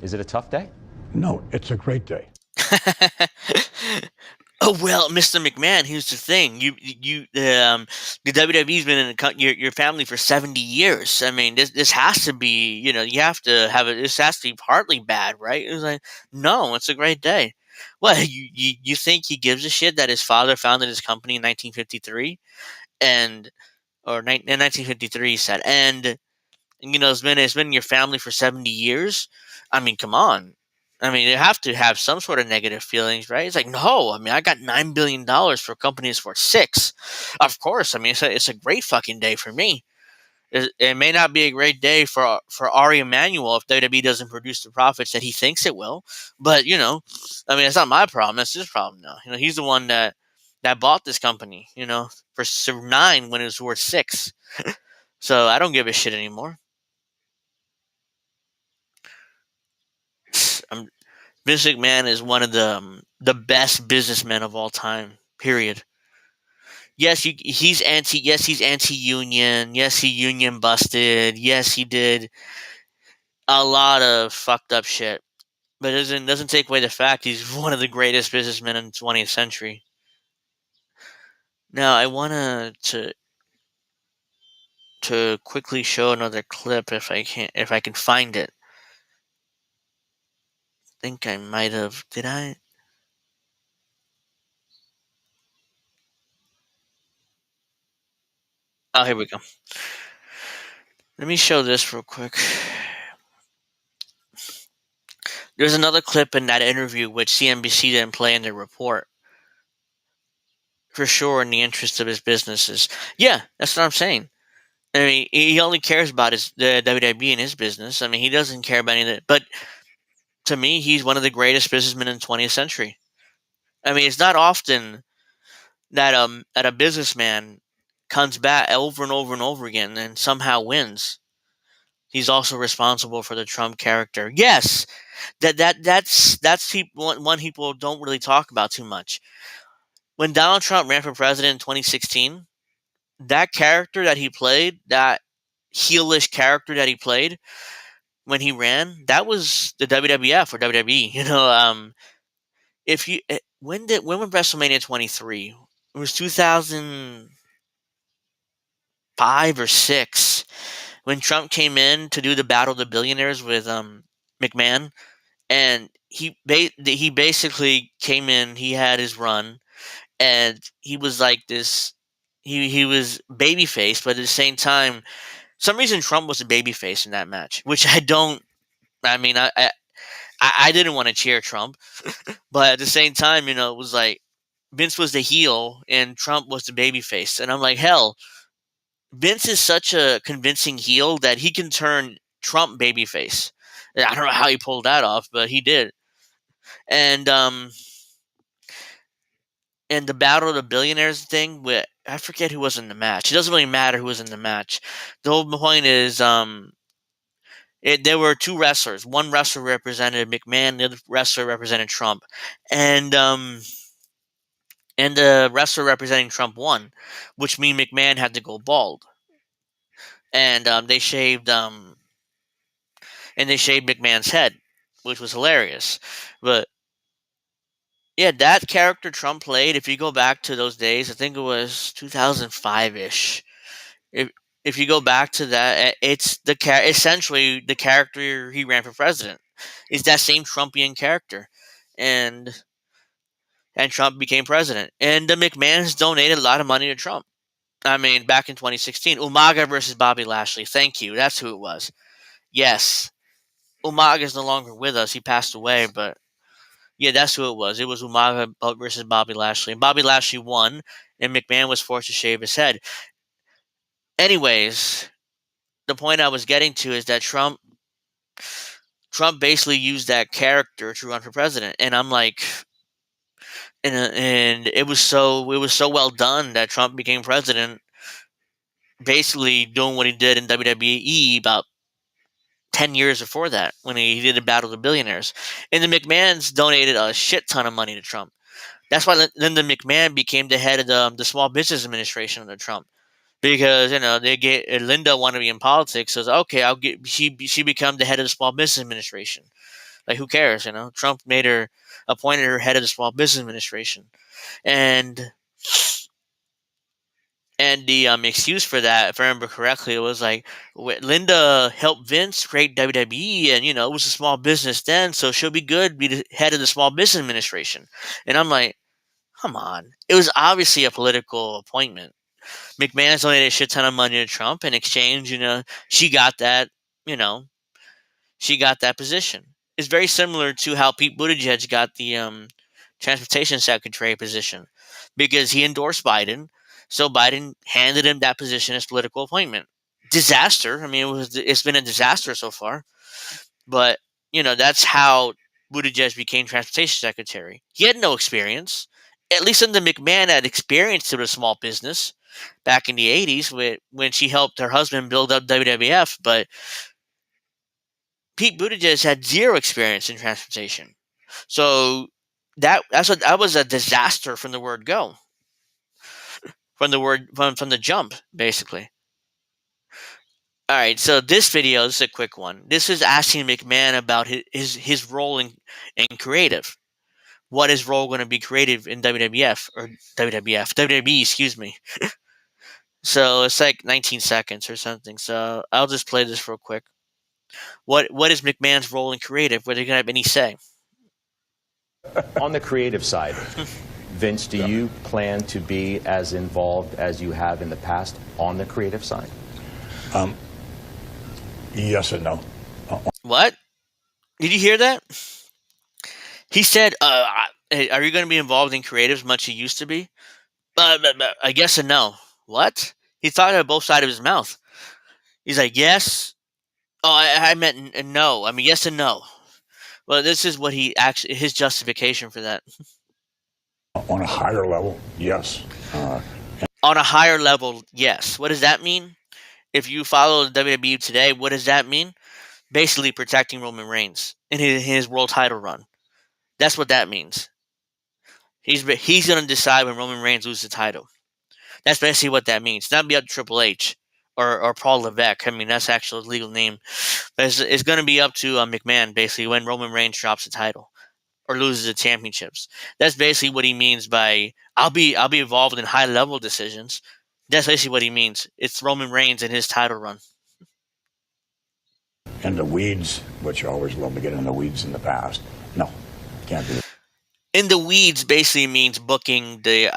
S2: Is it a tough day?
S3: No, it's a great day.
S1: Oh well, Mr. McMahon. Here's the thing: the WWE's been in your family for 70 years. I mean, this has to be, you have to have it. This has to be partly bad, right? It was like, no, it's a great day. Well, you think he gives a shit that his father founded his company in 1953, in 1953 he said, and it's been in your family for 70 years. I mean, come on. I mean, you have to have some sort of negative feelings, right? It's like, no, I mean, I got $9 billion for companies for $6. Of course. I mean, it's a great fucking day for me. It may not be a great day for Ari Emmanuel if WWE doesn't produce the profits that he thinks it will. But, I mean, it's not my problem. It's his problem now. He's the one that bought this company, for $9 when it was worth $6. So I don't give a shit anymore. Vince McMahon is one of the best businessmen of all time. Period. Yes, he's anti. Yes, he's anti-union. Yes, he union busted. Yes, he did a lot of fucked up shit. But it doesn't take away the fact he's one of the greatest businessmen in the 20th century. Now I want to quickly show another clip if I can find it. I think I might have. Did I? Oh, here we go. Let me show this real quick. There's another clip in that interview which CNBC didn't play in their report. For sure, in the interest of his businesses. Yeah, that's what I'm saying. I mean, he only cares about the WWE and his business. I mean, he doesn't care about any of that. But to me, he's one of the greatest businessmen in the 20th century. I mean, it's not often that a businessman comes back over and over and over again and somehow wins. He's also responsible for the Trump character. Yes, that's one people don't really talk about too much. When Donald Trump ran for president in 2016, that character that he played, that heelish character that he played when he ran, that was the WWF or WWE. If you when was WrestleMania 23? It was 2005 or 6 when Trump came in to do the Battle of the Billionaires with McMahon, and he basically came in. He had his run, and he was like this. He was babyface, but at the same time, some reason Trump was a babyface in that match, which I don't. I mean, I didn't want to cheer Trump, but at the same time, it was like Vince was the heel and Trump was the babyface, and I'm like, hell, Vince is such a convincing heel that he can turn Trump babyface. I don't know how he pulled that off, but he did. And and the Battle of the Billionaires thing, I forget who was in the match. It doesn't really matter who was in the match. The whole point is, there were two wrestlers. One wrestler represented McMahon, the other wrestler represented Trump, and the wrestler representing Trump won, which means McMahon had to go bald, and they shaved McMahon's head, which was hilarious. But yeah, that character Trump played, if you go back to those days, I think it was 2005 ish. If you go back to that, it's essentially the character he ran for president. Is that same Trumpian character, and Trump became president. And the McMahons donated a lot of money to Trump. I mean, back in 2016, Umaga versus Bobby Lashley. Thank you. That's who it was. Yes, Umaga is no longer with us. He passed away, but yeah, that's who it was. It was Umaga versus Bobby Lashley. And Bobby Lashley won, and McMahon was forced to shave his head. Anyways, the point I was getting to is that Trump basically used that character to run for president, and I'm like, and it was so well done that Trump became president, basically doing what he did in WWE about 10 years before that when he did the Battle of the Billionaires. And the McMahons donated a shit ton of money to Trump. That's why Linda McMahon became the head of the Small Business Administration under Trump. Because, Linda wanted to be in politics, says, okay, she become the head of the Small Business Administration. Like, who cares, Trump appointed her head of the Small Business Administration. And the excuse for that, if I remember correctly, it was like Linda helped Vince create WWE, and it was a small business then, so she'll be good, be the head of the Small Business Administration. And I'm like, come on, it was obviously a political appointment. McMahon's donated a shit ton of money to Trump in exchange. She got that. She got that position. It's very similar to how Pete Buttigieg got the transportation secretary position because he endorsed Biden. So Biden handed him that position as political appointment. Disaster. I mean, it's been a disaster so far. But, that's how Buttigieg became transportation secretary. He had no experience. At least in the McMahon had experience to the small business. back in the 80s when she helped her husband build up WWF, but Pete Buttigieg had zero experience in transportation. So that was a disaster from the word go. From the jump, basically. All right, so this video is a quick one. This is asking McMahon about his role in creative. What is role going to be creative in WWE, excuse me. So it's like 19 seconds or something. So I'll just play this real quick. What is McMahon's role in creative? Whether he can have any say?
S2: On the creative side, Vince, do you plan to be as involved as you have in the past on the creative side?
S3: Yes and no.
S1: What? Did you hear that? He said, hey, are you going to be involved in creative as much as you used to be? I guess a no. What? He thought out of both sides of his mouth. He's like, yes. Oh, I meant no. I mean, yes and no. Well, this is what his justification for that.
S3: On a higher level, yes.
S1: On a higher level, yes. What does that mean? If you follow the WWE today, what does that mean? Basically protecting Roman Reigns in his world title run. That's what that means. He's going to decide when Roman Reigns loses the title. That's basically what that means. It's not be up to Triple H or Paul Levesque. I mean, that's actual legal name. But it's going to be up to McMahon, basically, when Roman Reigns drops the title or loses the championships. That's basically what he means by I'll be involved in high level decisions. That's basically what he means. It's Roman Reigns and his title run.
S3: And the weeds, which I always love to get in the weeds in the past. No, can't do it.
S1: In the weeds basically means booking the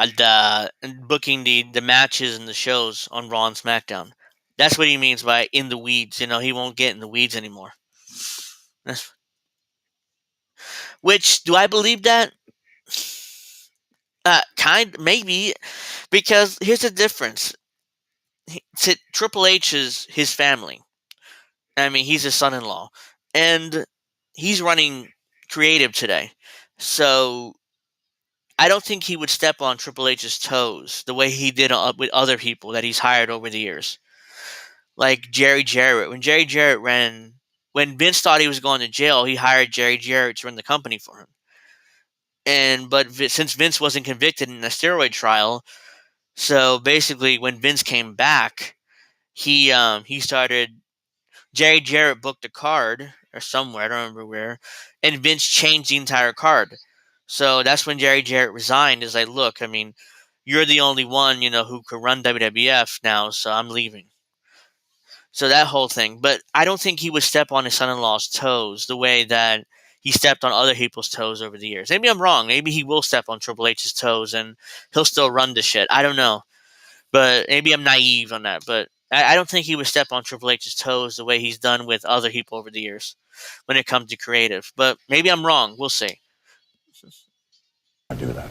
S1: matches and the shows on Raw and SmackDown. That's what he means by in the weeds. You know, he won't get in the weeds anymore. Which, do I believe that? Maybe, because here's the difference. Triple H is his family. I mean, he's his son-in-law, and he's running creative today. So I don't think he would step on Triple H's toes the way he did with other people that he's hired over the years. Like Jerry Jarrett. When Vince thought he was going to jail, he hired Jerry Jarrett to run the company for him. But since Vince wasn't convicted in a steroid trial, so basically when Vince came back, he started. Jerry Jarrett booked a card or somewhere, I don't remember where, and Vince changed the entire card. So that's when Jerry Jarrett resigned. Is like, look, I mean, you're the only one, who could run WWF now, so I'm leaving. So that whole thing. But I don't think he would step on his son-in-law's toes the way that he stepped on other people's toes over the years. Maybe I'm wrong. Maybe he will step on Triple H's toes and he'll still run the shit. I don't know. But maybe I'm naive on that. But I don't think he would step on Triple H's toes the way he's done with other people over the years when it comes to creative. But maybe I'm wrong. We'll see.
S3: I do that.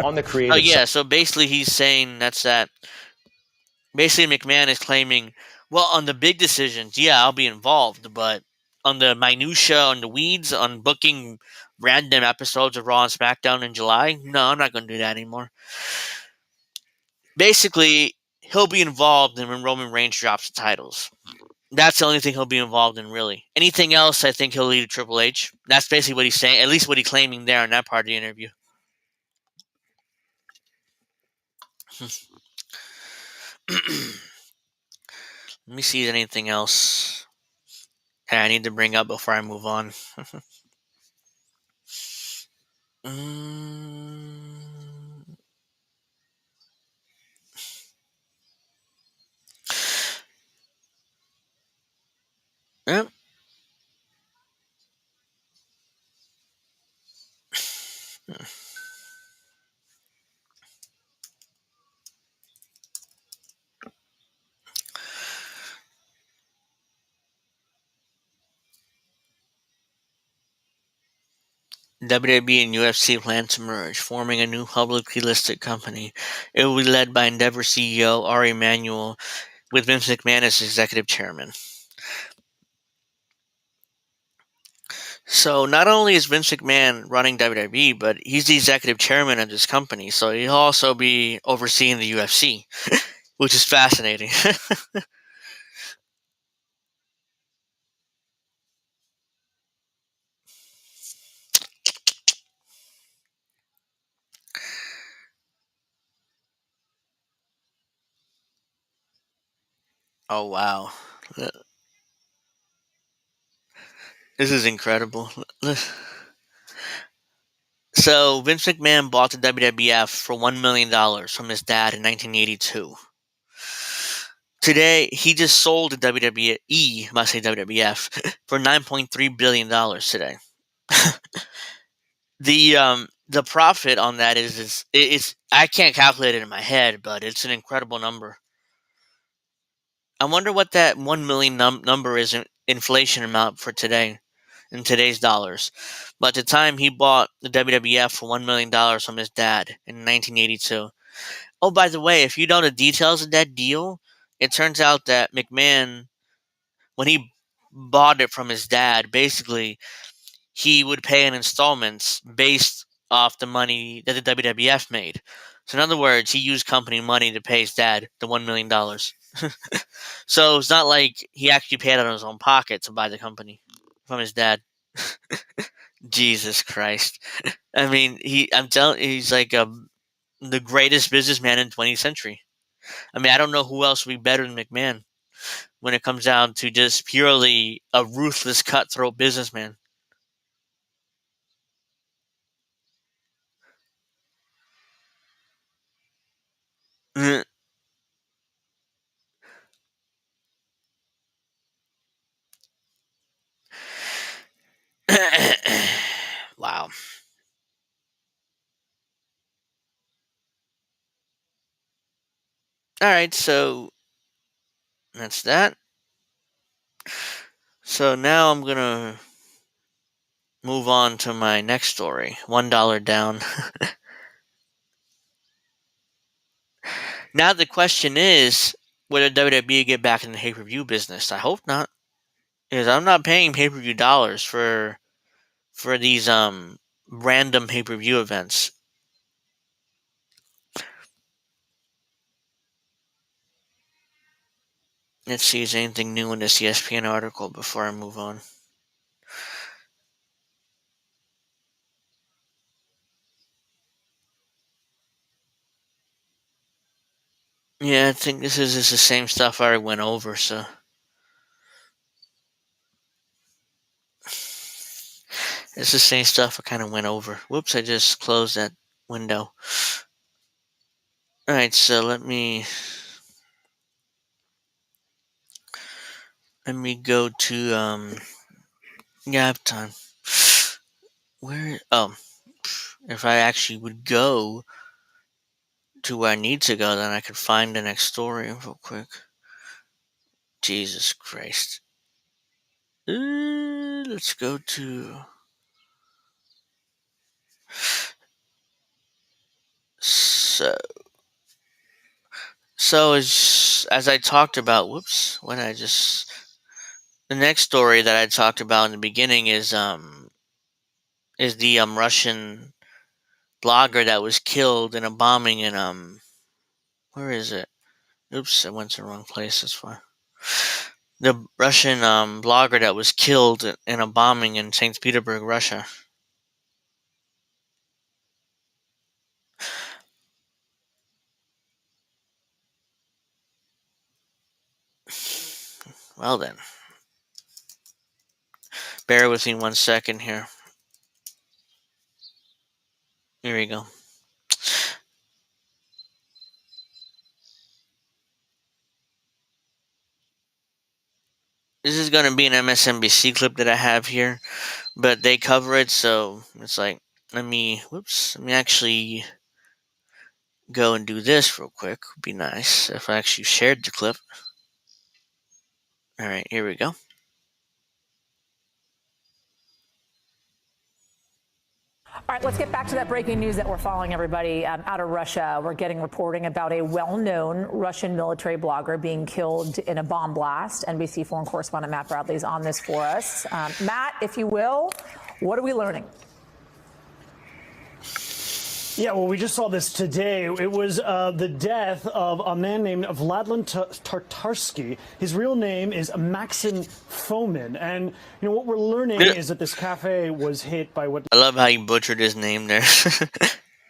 S2: On the creative
S1: side. Yeah, so basically he's saying that. Basically, McMahon is claiming, well, on the big decisions, yeah, I'll be involved. But on the minutia, on the weeds, on booking random episodes of Raw and SmackDown in July, no, I'm not going to do that anymore. Basically, he'll be involved in when Roman Reigns drops the titles. That's the only thing he'll be involved in, really. Anything else, I think he'll leave to Triple H. That's basically what he's saying, at least what he's claiming there in that part of the interview. Let me see if there's anything else I need to bring up before I move on. Yep. WWE and UFC plan to merge, forming a new publicly listed company. It will be led by Endeavor CEO Ari Emmanuel, with Vince McMahon as executive chairman. So not only is Vince McMahon running WWE, but he's the executive chairman of this company. So he'll also be overseeing the UFC, which is fascinating. Oh wow, this is incredible. So Vince McMahon bought the WWF for $1 million from his dad in 1982. Today, he just sold the WWE, I must say WWF, for $9.3 billion today. The profit on that it's I can't calculate it in my head, but it's an incredible number. I wonder what that 1 million number is in inflation amount for today in today's dollars. But at the time he bought the WWF for $1 million from his dad in 1982. Oh, by the way, if you know the details of that deal, it turns out that McMahon, when he bought it from his dad, basically he would pay in installments based off the money that the WWF made. So in other words, he used company money to pay his dad the $1 million. So it's not like he actually paid out of his own pocket to buy the company from his dad. Jesus Christ! I mean, I'm telling, he's like the greatest businessman in the 20th century. I mean, I don't know who else would be better than McMahon when it comes down to just purely a ruthless, cutthroat businessman. Wow. All right, so that's that. So now I'm gonna move on to my next story. $1 down. Now the question is, will WWE get back in the pay-per-view business? I hope not, because I'm not paying pay-per-view dollars for these random pay-per-view events. Let's see, is anything new in this ESPN article before I move on? Yeah, I think this is just the same stuff I already went over, so. It's the same stuff I kind of went over. Whoops, I just closed that window. Alright, so let me go to, yeah, I have time. If I actually would go to where I need to go, then I could find the next story real quick. Jesus Christ. Let's go to. So, as I talked about, whoops, what did I just. The next story that I talked about in the beginning is the Russian blogger that was killed in a bombing in where is it? Oops, I went to the wrong place. That's why. The Russian blogger that was killed in a bombing in St. Petersburg, Russia. Well then, bear with me 1 second here. Here we go. This is going to be an MSNBC clip that I have here, but they cover it, so it's like, let me actually go and do this real quick. Would be nice if I actually shared the clip. All right, here we go.
S5: All right, right, let's get back to that breaking news that we're following, everybody. Out of Russia, we're getting reporting about a well-known Russian military blogger being killed in a bomb blast. NBC foreign correspondent Matt Bradley is on this for us. Matt, if you will, what are we learning?
S6: Yeah, well, we just saw this today. It was the death of a man named Vladimir Tatarsky. His real name is Maxim Fomin. And, you know, what we're learning is that this cafe was hit by what
S1: I love how you butchered his name there.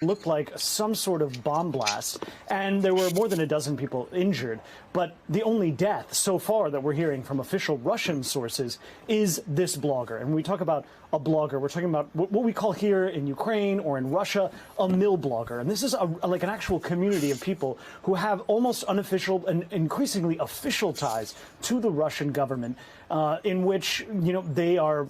S6: looked like some sort of bomb blast, and there were more than a dozen people injured. But the only death so far that we're hearing from official Russian sources is this blogger. And when we talk about a blogger, we're talking about what we call here in Ukraine or in Russia a mill blogger. And this is like an actual community of people who have almost unofficial and increasingly official ties to the Russian government, in which, you know, they are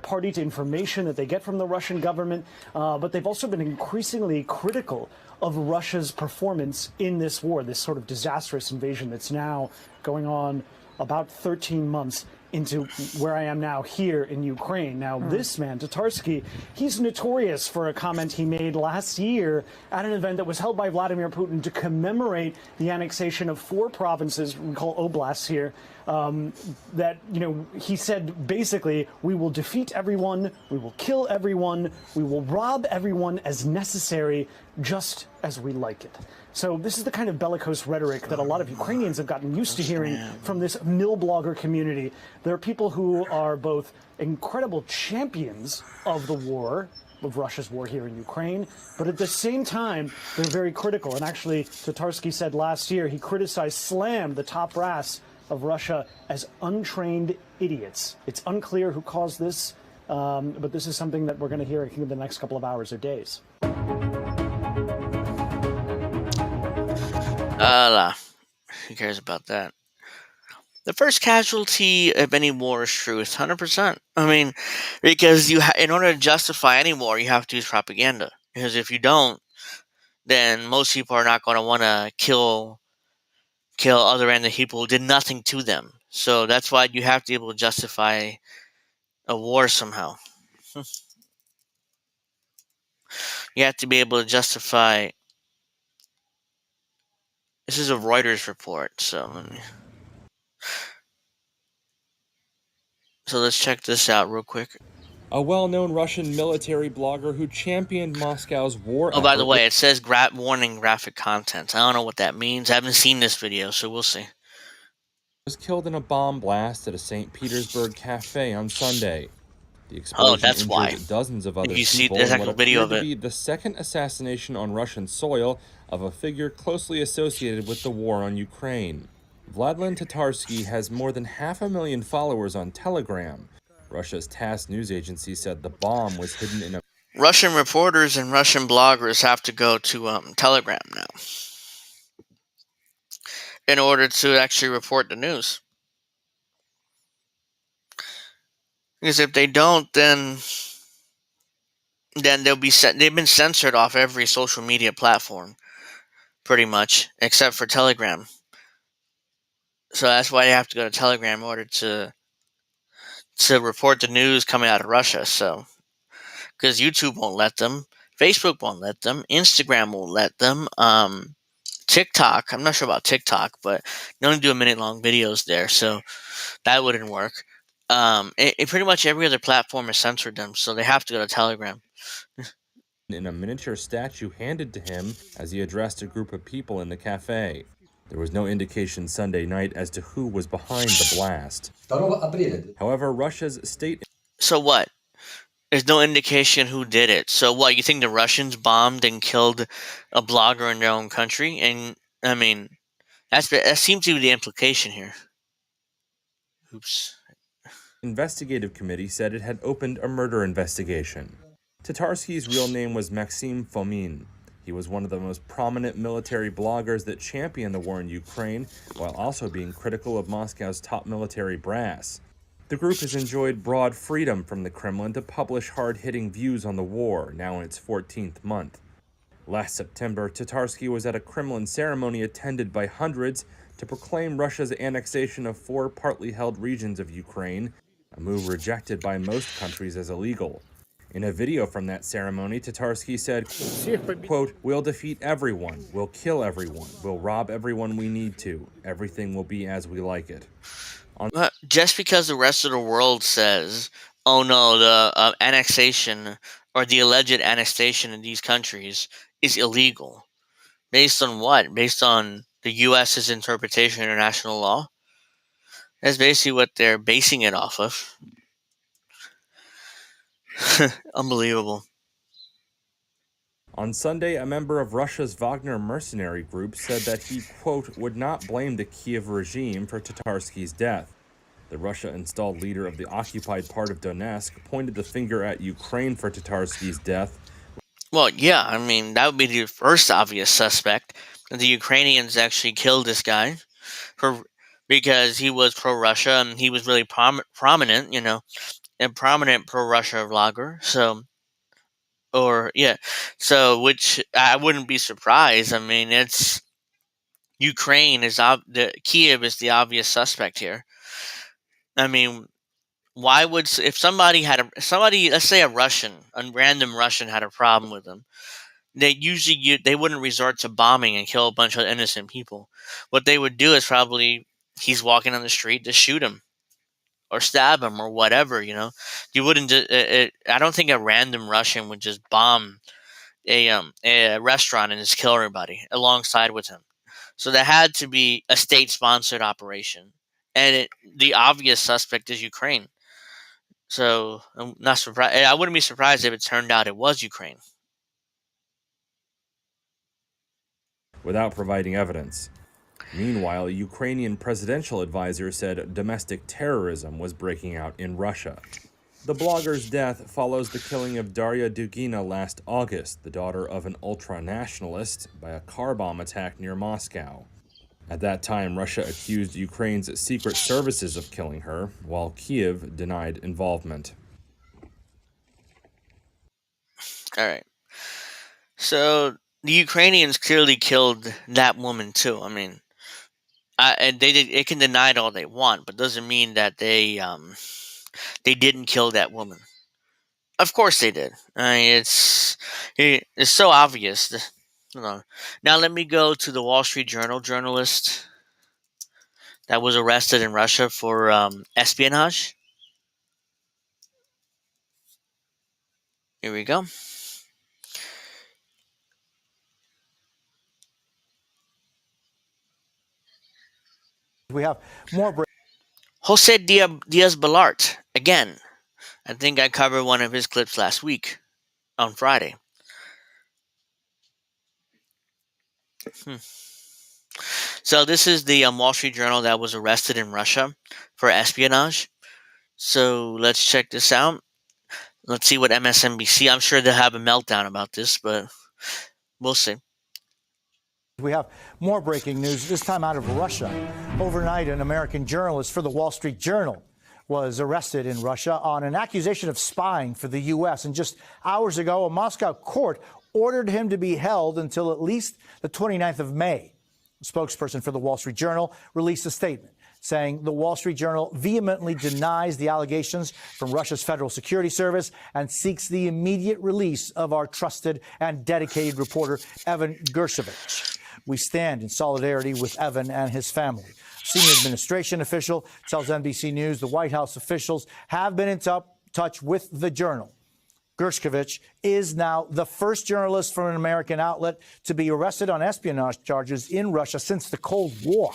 S6: party to information that they get from the Russian government, but they've also been increasingly critical of Russia's performance in this war, this sort of disastrous invasion that's now going on about 13 months into where I am now here in Ukraine. Now, this man, Tatarsky, he's notorious for a comment he made last year at an event that was held by Vladimir Putin to commemorate the annexation of 4 provinces, we call oblasts here, that, you know, he said basically, we will defeat everyone, we will kill everyone, we will rob everyone as necessary, just as we like it. So this is the kind of bellicose rhetoric that a lot of Ukrainians have gotten used to hearing from this mill blogger community. There are people who are both incredible champions of the war, of Russia's war here in Ukraine, but at the same time, they're very critical. And actually, Tatarsky said last year, he criticized, slammed the top brass of Russia as untrained idiots. It's unclear who caused this, but this is something that we're going to hear, I think, in the next couple of hours or days.
S1: Who cares about that? The first casualty of any war is truth, 100%. I mean, because in order to justify any war, you have to use propaganda. Because if you don't, then most people are not going to want to kill other random people who did nothing to them. So that's why you have to be able to justify a war somehow. You have to be able to justify. This is a Reuters report, so let's check this out real quick.
S7: A well-known Russian military blogger who championed Moscow's war effort.
S1: Oh, by the way, it says warning graphic content. I don't know what that means. I haven't seen this video, so we'll see.
S7: Was killed in a bomb blast at a St. Petersburg cafe on Sunday. The explosion
S1: that's
S7: injured
S1: why.
S7: dozens of other
S1: You see
S7: people
S1: there's
S7: in
S1: actual
S7: what
S1: video
S7: appeared
S1: of
S7: to
S1: it.
S7: be the second assassination on Russian soil of a figure closely associated with the war on Ukraine. Vladimir Tatarsky has more than 500,000 followers on Telegram. Russia's TASS news agency said the bomb was hidden in a...
S1: Russian reporters and Russian bloggers have to go to Telegram now in order to actually report the news. Because if they don't, then they'll be they've been censored off every social media platform, pretty much, except for Telegram. So that's why they have to go to Telegram in order to report the news coming out of Russia. So, because YouTube won't let them, Facebook won't let them, Instagram won't let them, TikTok, I'm not sure about TikTok, but they only do a minute-long videos there, so that wouldn't work. Pretty much every other platform has censored them, so they have to go to Telegram.
S7: in a miniature statue handed to him as he addressed a group of people in the cafe. There was no indication Sunday night as to who was behind the blast. However, Russia's state...
S1: So what? There's no indication who did it. So what, you think the Russians bombed and killed a blogger in their own country? And, I mean, that seems to be the implication here. Oops.
S7: Investigative committee said it had opened a murder investigation. Tatarsky's real name was Maxim Fomin. He was one of the most prominent military bloggers that championed the war in Ukraine, while also being critical of Moscow's top military brass. The group has enjoyed broad freedom from the Kremlin to publish hard-hitting views on the war, now in its 14th month. Last September, Tatarsky was at a Kremlin ceremony attended by hundreds to proclaim Russia's annexation of 4 partly held regions of Ukraine, a move rejected by most countries as illegal. In a video from that ceremony, Tatarsky said, quote, "We'll defeat everyone. We'll kill everyone. We'll rob everyone we need to. Everything will be as we like it."
S1: Just because the rest of the world says, oh no, the annexation or the alleged annexation in these countries is illegal. Based on what? Based on the U.S.'s interpretation of international law? That's basically what they're basing it off of. Unbelievable.
S7: On Sunday, a member of Russia's Wagner mercenary group said that he, quote, would not blame the Kiev regime for Tatarsky's death. The Russia-installed leader of the occupied part of Donetsk pointed the finger at Ukraine for Tatarsky's death.
S1: Well, yeah, I mean, that would be the first obvious suspect. The Ukrainians actually killed this guy because he was pro-Russia and he was really prominent, you know, a prominent pro-Russia vlogger. Which I wouldn't be surprised. I mean, it's Ukraine Kiev is the obvious suspect here. I mean, why would if somebody let's say a random Russian had a problem with them, they wouldn't resort to bombing and kill a bunch of innocent people. What they would do is probably he's walking on the street to shoot him or stab him or whatever. You know, you wouldn't. I don't think a random Russian would just bomb a restaurant and just kill everybody alongside with him. So there had to be a state-sponsored operation, and the obvious suspect is Ukraine. So I'm not surprised. I wouldn't be surprised if it turned out it was Ukraine.
S7: Without providing evidence. Meanwhile, a Ukrainian presidential advisor said domestic terrorism was breaking out in Russia. The blogger's death follows the killing of Daria Dugina last August, the daughter of an ultra-nationalist, by a car bomb attack near Moscow. At that time, Russia accused Ukraine's secret services of killing her, while Kiev denied involvement.
S1: All right. So the Ukrainians clearly killed that woman too. I mean, they can deny it all they want, but doesn't mean that they didn't kill that woman. Of course they did. I mean, it's so obvious. Now let me go to the Wall Street Journal journalist that was arrested in Russia for espionage. Here we go.
S8: We have more.
S1: Jose Diaz-Balart again. I think I covered one of his clips last week on Friday. So this is the Wall Street Journal that was arrested in Russia for espionage. So let's check this out. Let's see what MSNBC. I'm sure they'll have a meltdown about this, but we'll see.
S8: We have more breaking news, this time out of Russia. Overnight, an American journalist for the Wall Street Journal was arrested in Russia on an accusation of spying for the U.S. And just hours ago, a Moscow court ordered him to be held until at least the 29th of May. A spokesperson for the Wall Street Journal released a statement saying the Wall Street Journal vehemently denies the allegations from Russia's Federal Security Service and seeks the immediate release of our trusted and dedicated reporter, Evan Gershkovich. We stand in solidarity with Evan and his family. Senior administration official tells NBC News the White House officials have been in touch with the Journal. Gershkovich is now the first journalist from an American outlet to be arrested on espionage charges in Russia since the Cold War.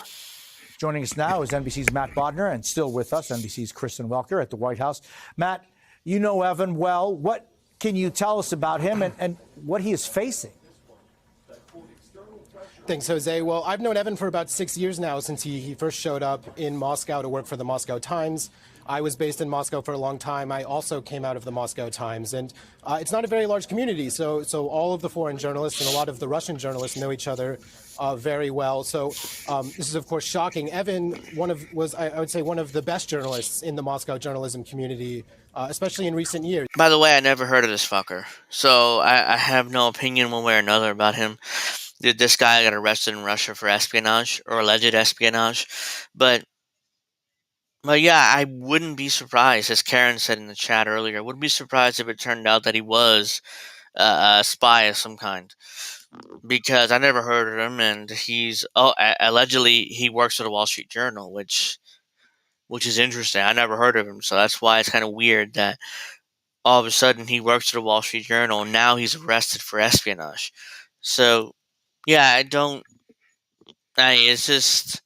S8: Joining us now is NBC's Matt Bodner, and still with us, NBC's Kristen Welker at the White House. Matt, you know Evan well. What can you tell us about him and what he is facing?
S9: Thanks, Jose. Well, I've known Evan for about 6 years now, since he first showed up in Moscow to work for the Moscow Times. I was based in Moscow for a long time. I also came out of the Moscow Times. And it's not a very large community, so all of the foreign journalists and a lot of the Russian journalists know each other very well. So this is, of course, shocking. Evan was I would say, one of the best journalists in the Moscow journalism community, especially in recent years.
S1: By the way, I never heard of this fucker, so I have no opinion one way or another about him. This guy got arrested in Russia for espionage or alleged espionage, but But yeah, I wouldn't be surprised, as Karen said in the chat earlier, I wouldn't be surprised if it turned out that he was a spy of some kind. Because I never heard of him, and he's allegedly he works for the Wall Street Journal, which is interesting. I never heard of him, so that's why it's kind of weird that all of a sudden he works for the Wall Street Journal and now he's arrested for espionage. So yeah, it's just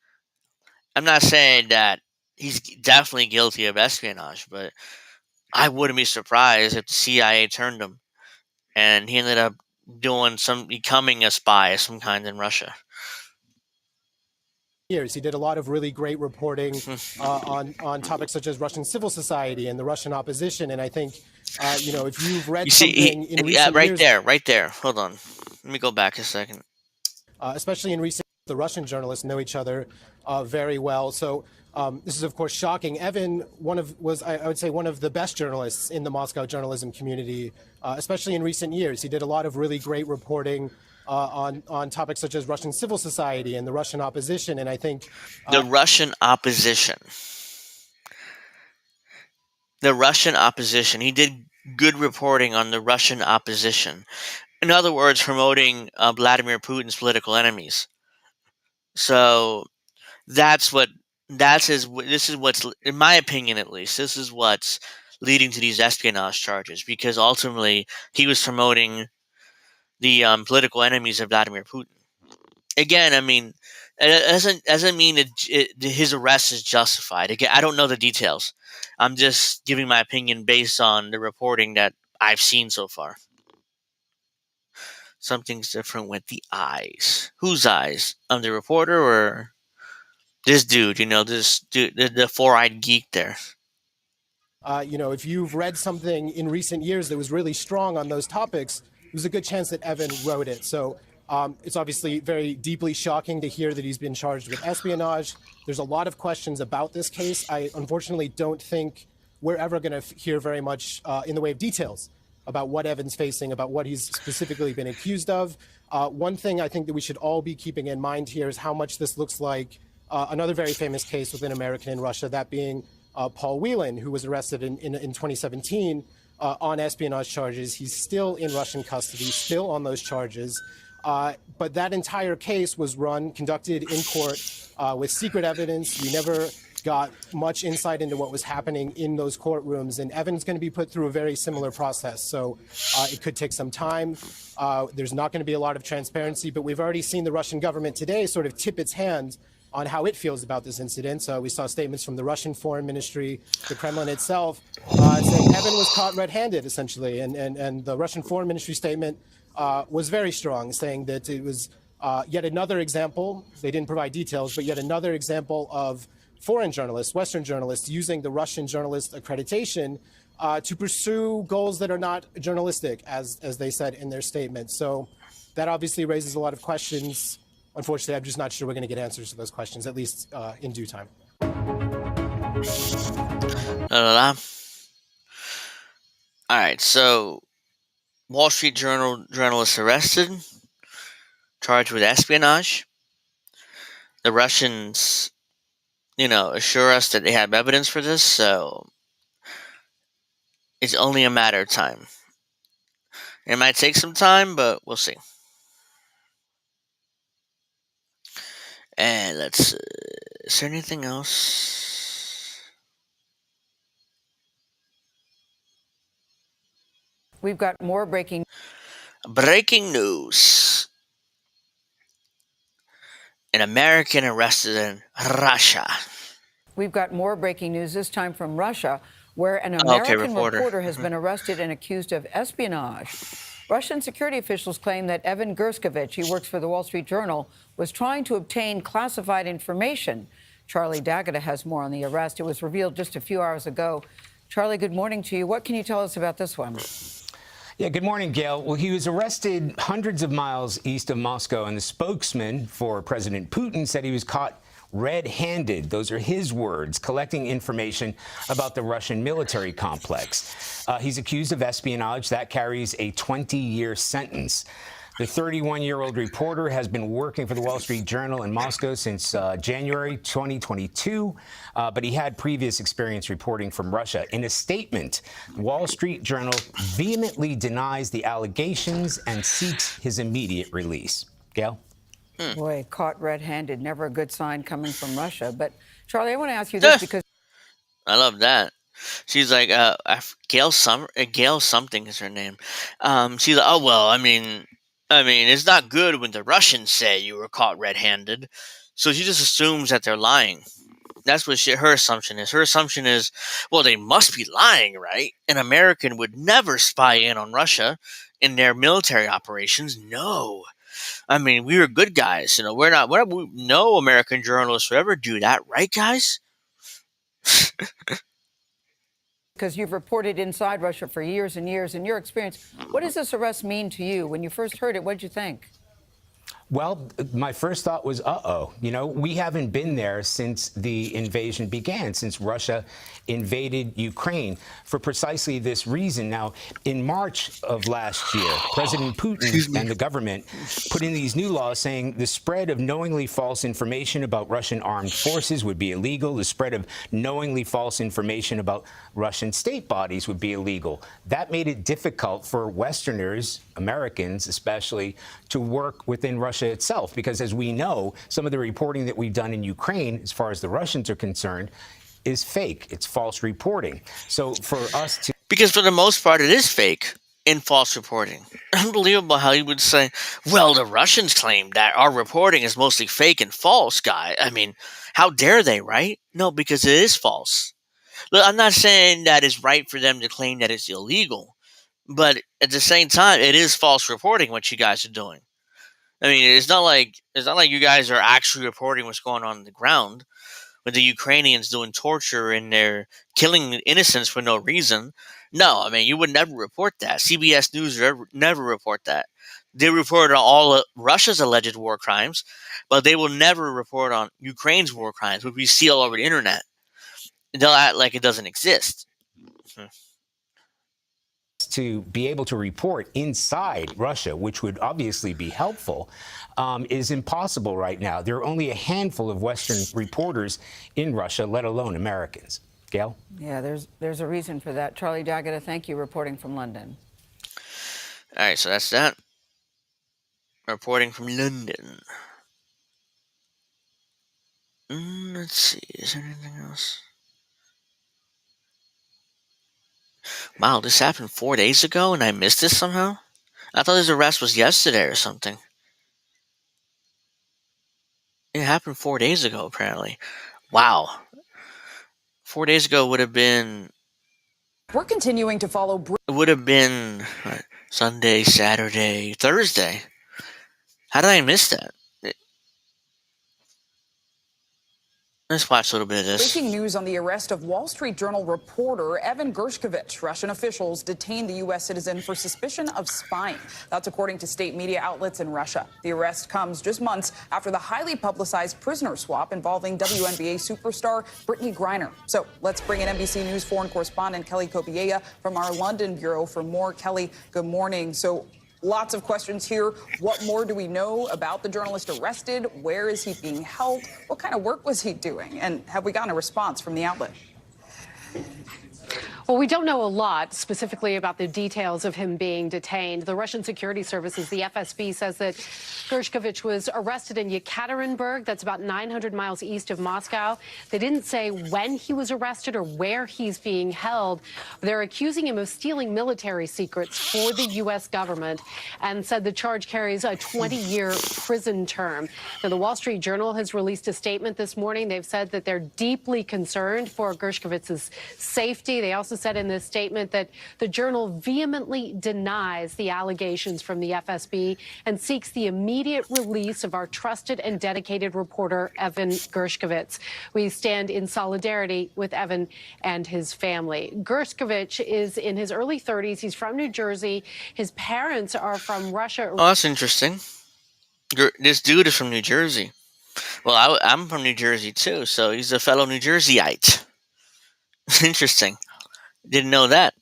S1: I'm not saying that he's definitely guilty of espionage, but I wouldn't be surprised if the CIA turned him and he ended up becoming a spy of some kind in Russia.
S9: Years. He did a lot of really great reporting on topics such as Russian civil society and the Russian opposition. And I think, if you've read something in recent years,
S1: right there. Hold on, let me go back a second.
S9: Especially in recent, the Russian journalists know each other very well. So this is of course shocking. Evan, I would say one of the best journalists in the Moscow journalism community, especially in recent years. He did a lot of really great reporting on topics such as Russian civil society and the Russian opposition. And I think
S1: the Russian opposition. He did good reporting on the Russian opposition. In other words, promoting Vladimir Putin's political enemies. So this is what's, in my opinion at least, this is what's leading to these espionage charges, because ultimately he was promoting the political enemies of Vladimir Putin. Again, I mean, it doesn't mean his arrest is justified. Again, I don't know the details. I'm just giving my opinion based on the reporting that I've seen so far. Something's different with the eyes. Whose eyes? The reporter or this dude? This dude, the four-eyed geek there.
S9: If you've read something in recent years that was really strong on those topics, there's a good chance that Evan wrote it. So it's obviously very deeply shocking to hear that he's been charged with espionage. There's a lot of questions about this case. I unfortunately don't think we're ever going to hear very much in the way of details about what Evan's facing, about what he's specifically been accused of. One thing I think that we should all be keeping in mind here is how much this looks like another very famous case with an American in Russia, that being Paul Whelan, who was arrested in 2017 on espionage charges. He's still in Russian custody, still on those charges. But that entire case was conducted in court with secret evidence. We never got much insight into what was happening in those courtrooms. And Evan's going to be put through a very similar process. So it could take some time. There's not going to be a lot of transparency, but we've already seen the Russian government today sort of tip its hand on how it feels about this incident. We saw statements from the Russian Foreign Ministry, the Kremlin itself, saying Evan was caught red-handed, essentially. And the Russian Foreign Ministry statement was very strong, saying that it was yet another example. They didn't provide details, but yet another example of foreign journalists, Western journalists, using the Russian journalist accreditation to pursue goals that are not journalistic, as they said in their statement. So that obviously raises a lot of questions. Unfortunately, I'm just not sure we're going to get answers to those questions, at least in due time.
S1: All right, so Wall Street Journal journalists arrested, charged with espionage. The Russians, assure us that they have evidence for this, so it's only a matter of time. It might take some time, but we'll see. And is there anything else?
S10: We've got more breaking
S1: news. An American arrested in Russia.
S10: We've got more breaking news, this time from Russia, where an American reporter has been arrested and accused of espionage. Russian security officials claim that Evan Gershkovich, he works for the Wall Street Journal, was trying to obtain classified information. Charlie D'Agata has more on the arrest. It was revealed just a few hours ago. Charlie, good morning to you. What can you tell us about this one?
S11: Yeah, good morning, Gail. Well, he was arrested hundreds of miles east of Moscow, and the spokesman for President Putin said he was caught red-handed, those are his words, collecting information about the Russian military complex. He's accused of espionage. That carries a 20-year sentence. The 31-year-old reporter has been working for the Wall Street Journal in Moscow since January 2022, but he had previous experience reporting from Russia. In a statement, the Wall Street Journal vehemently denies the allegations and seeks his immediate release. Gail?
S10: Boy, caught red-handed, never a good sign coming from Russia. But, Charlie, I want to ask you this because...
S1: I love that. She's like, Gail something is her name. She's like, oh, well, I mean, it's not good when the Russians say you were caught red-handed. So she just assumes that they're lying. That's what her assumption is. Her assumption is, well, they must be lying, right? An American would never spy in on Russia in their military operations. No. I mean, we were good guys. You know, no American journalists would ever do that, right, guys?
S10: Because you've reported inside Russia for years and years. In your experience, what does this arrest mean to you? When you first heard it, what did you think?
S11: Well, my first thought was, uh-oh. You know, we haven't been there since the invasion began, since Russia invaded Ukraine for precisely this reason. Now, in March of last year, President Putin and the government put in these new laws saying the spread of knowingly false information about Russian armed forces would be illegal. The spread of knowingly false information about Russian state bodies would be illegal. That made it difficult for Westerners, Americans especially, to work within Russia itself, because as we know, some of the reporting that we've done in Ukraine, as far as the Russians are concerned, is fake. It's false reporting. So for us to...
S1: Because for the most part, it is fake and false reporting. Unbelievable how you would say, well, the Russians claim that our reporting is mostly fake and false, guy. I mean, how dare they, right? No, because it is false. Look, I'm not saying that it's right for them to claim that it's illegal, but at the same time, it is false reporting what you guys are doing. I mean, it's not like you guys are actually reporting what's going on the ground, with the Ukrainians doing torture and they're killing innocents for no reason. No, I mean, you would never report that. CBS News would never report that. They report on all of Russia's alleged war crimes, but they will never report on Ukraine's war crimes, which we see all over the internet. They'll act like it doesn't exist.
S11: To be able to report inside Russia, which would obviously be helpful, is impossible right now. There are only a handful of Western reporters in Russia, let alone Americans. Gail?
S10: Yeah, there's a reason for that. Charlie D'Agata, thank you, reporting from London.
S1: All right, so that's that. Reporting from London. Let's see, is there anything else? Wow, this happened 4 days ago and I missed this somehow? I thought his arrest was yesterday or something. It happened 4 days ago, apparently. Wow. 4 days ago would have been...
S12: We're continuing to follow...
S1: It would have been Sunday, Saturday, Thursday. How did I miss that? Let's watch a little bit of this.
S12: Breaking news on the arrest of Wall Street Journal reporter Evan Gershkovich. Russian officials detained the U.S. citizen for suspicion of spying. That's according to state media outlets in Russia. The arrest comes just months after the highly publicized prisoner swap involving WNBA superstar Brittany Griner. So let's bring in NBC News foreign correspondent Kelly Kopiea from our London bureau for more. Kelly, good morning. So lots of questions here. What more do we know about the journalist arrested? Where is he being held? What kind of work was he doing? And have we gotten a response from the outlet?
S13: Well, we don't know a lot specifically about the details of him being detained. The Russian security services, the FSB, says that Gershkovich was arrested in Yekaterinburg. That's about 900 miles east of Moscow. They didn't say when he was arrested or where he's being held. They're accusing him of stealing military secrets for the U.S. government and said the charge carries a 20-year prison term. Now, the Wall Street Journal has released a statement this morning. They've said that they're deeply concerned for Gershkovich's safety. They also said in this statement that the Journal vehemently denies the allegations from the FSB and seeks the immediate release of our trusted and dedicated reporter, Evan Gershkovich. We stand in solidarity with Evan and his family. Gershkovich is in his early 30s. He's from New Jersey. His parents are from Russia.
S1: Oh, that's interesting. This dude is from New Jersey. Well, I'm from New Jersey, too, so he's a fellow New Jerseyite. Interesting. Didn't know that.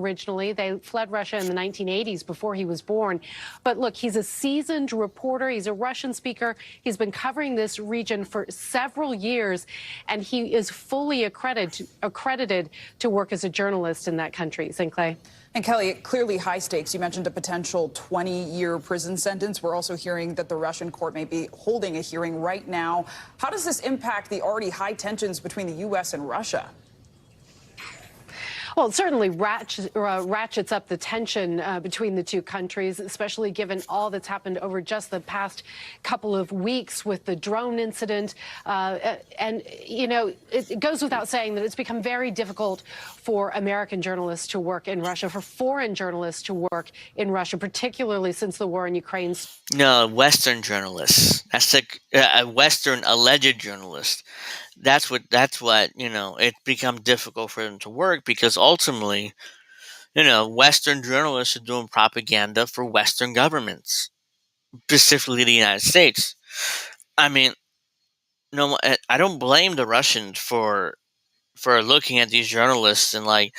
S13: originally. They fled Russia in the 1980s before he was born. But look, he's a seasoned reporter. He's a Russian speaker. He's been covering this region for several years, and he is fully accredited to work as a journalist in that country. Clay.
S12: And Kelly, clearly high stakes. You mentioned a potential 20-year prison sentence. We're also hearing that the Russian court may be holding a hearing right now. How does this impact the already high tensions between the U.S. and Russia?
S13: Well, it certainly ratchets up the tension between the two countries, especially given all that's happened over just the past couple of weeks with the drone incident. And, you know, it goes without saying that it's become very difficult for American journalists to work in Russia, for foreign journalists to work in Russia, particularly since the war in Ukraine.
S1: No, Western journalists. That's a Western alleged journalist. That's what, you know, it's become difficult for them to work because ultimately, you know, Western journalists are doing propaganda for Western governments, specifically the United States. I mean, no, I don't blame the Russians for looking at these journalists and like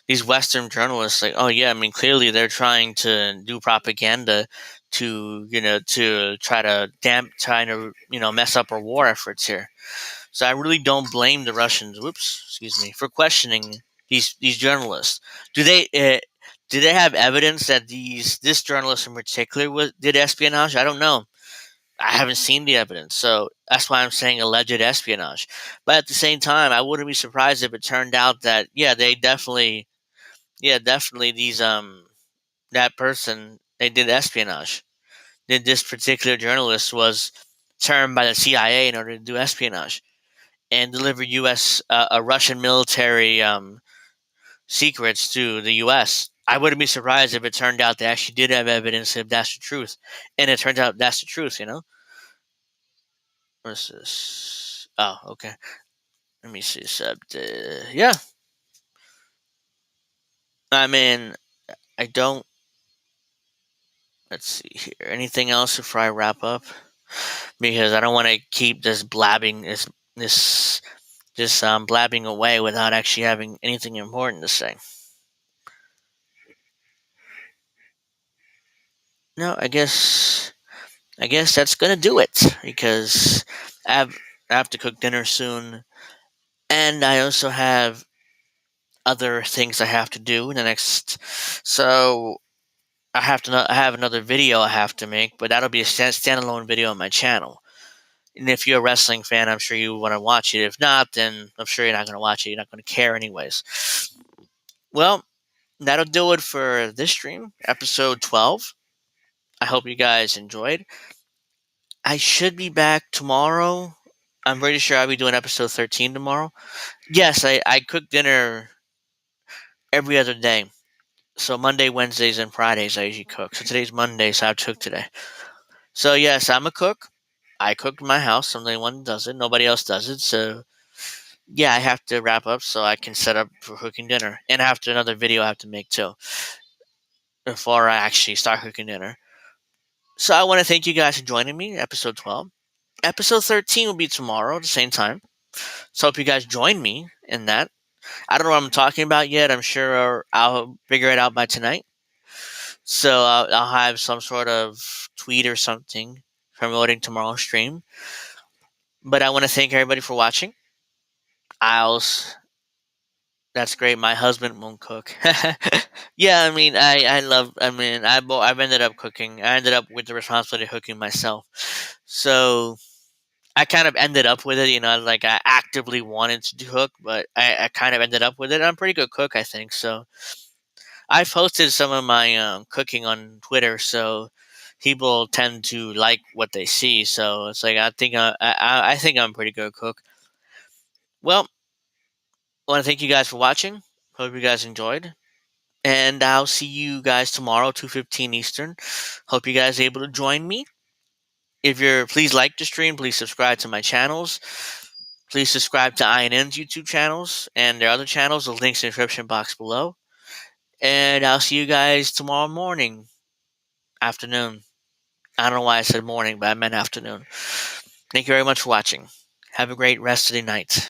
S1: these Western journalists like, oh yeah, I mean, clearly they're trying to do propaganda to, you know, to trying to, you know, mess up our war efforts here. So I really don't blame the Russians. For questioning these journalists. Do they have evidence that this journalist in particular did espionage? I don't know. I haven't seen the evidence, so that's why I'm saying alleged espionage. But at the same time, I wouldn't be surprised if it turned out that definitely these that person, they did espionage. That this particular journalist was termed by the CIA in order to do espionage and deliver Russian military secrets to the U.S. I wouldn't be surprised if it turned out they actually did have evidence if that's the truth, and it turns out that's the truth. You know. What's this? Oh, okay. Let me see. Yeah. I mean, I don't. Let's see here. Anything else before I wrap up? Because I don't want to keep this blabbing blabbing away without actually having anything important to say. No, I guess that's gonna do it because I have to cook dinner soon, and I also have other things I have to do in the next. So I have another video I have to make, but that'll be a standalone video on my channel. And if you're a wrestling fan, I'm sure you want to watch it. If not, then I'm sure you're not going to watch it. You're not going to care anyways. Well, that'll do it for this stream, episode 12. I hope you guys enjoyed. I should be back tomorrow. I'm pretty sure I'll be doing episode 13 tomorrow. Yes, I cook dinner every other day. So Monday, Wednesdays, and Fridays I usually cook. So today's Monday, so I cooked today. So yes, I'm a cook. I cook in my house. I'm the one who does it. Nobody else does it. So yeah, I have to wrap up so I can set up for cooking dinner. And I have another video I have to make too before I actually start cooking dinner. So I want to thank you guys for joining me, episode 12. Episode 13 will be tomorrow at the same time. So I hope you guys join me in that. I don't know what I'm talking about yet. I'm sure I'll figure it out by tonight. So I'll have some sort of tweet or something promoting tomorrow's stream. But I want to thank everybody for watching. That's great. My husband won't cook. Yeah, I mean, I've ended up cooking. I ended up with the responsibility of cooking myself. So I kind of ended up with it, you know, like I actively wanted to cook, but I kind of ended up with it. I'm a pretty good cook, I think. So I posted some of my cooking on Twitter, so people tend to like what they see. So it's like I think I'm a pretty good cook. Well, I want to thank you guys for watching. Hope you guys enjoyed. And I'll see you guys tomorrow, 2:15 Eastern. Hope you guys are able to join me. Please like the stream. Please subscribe to my channels. Please subscribe to INN's YouTube channels and their other channels. The links in the description box below. And I'll see you guys tomorrow morning, afternoon. I don't know why I said morning, but I meant afternoon. Thank you very much for watching. Have a great rest of the night.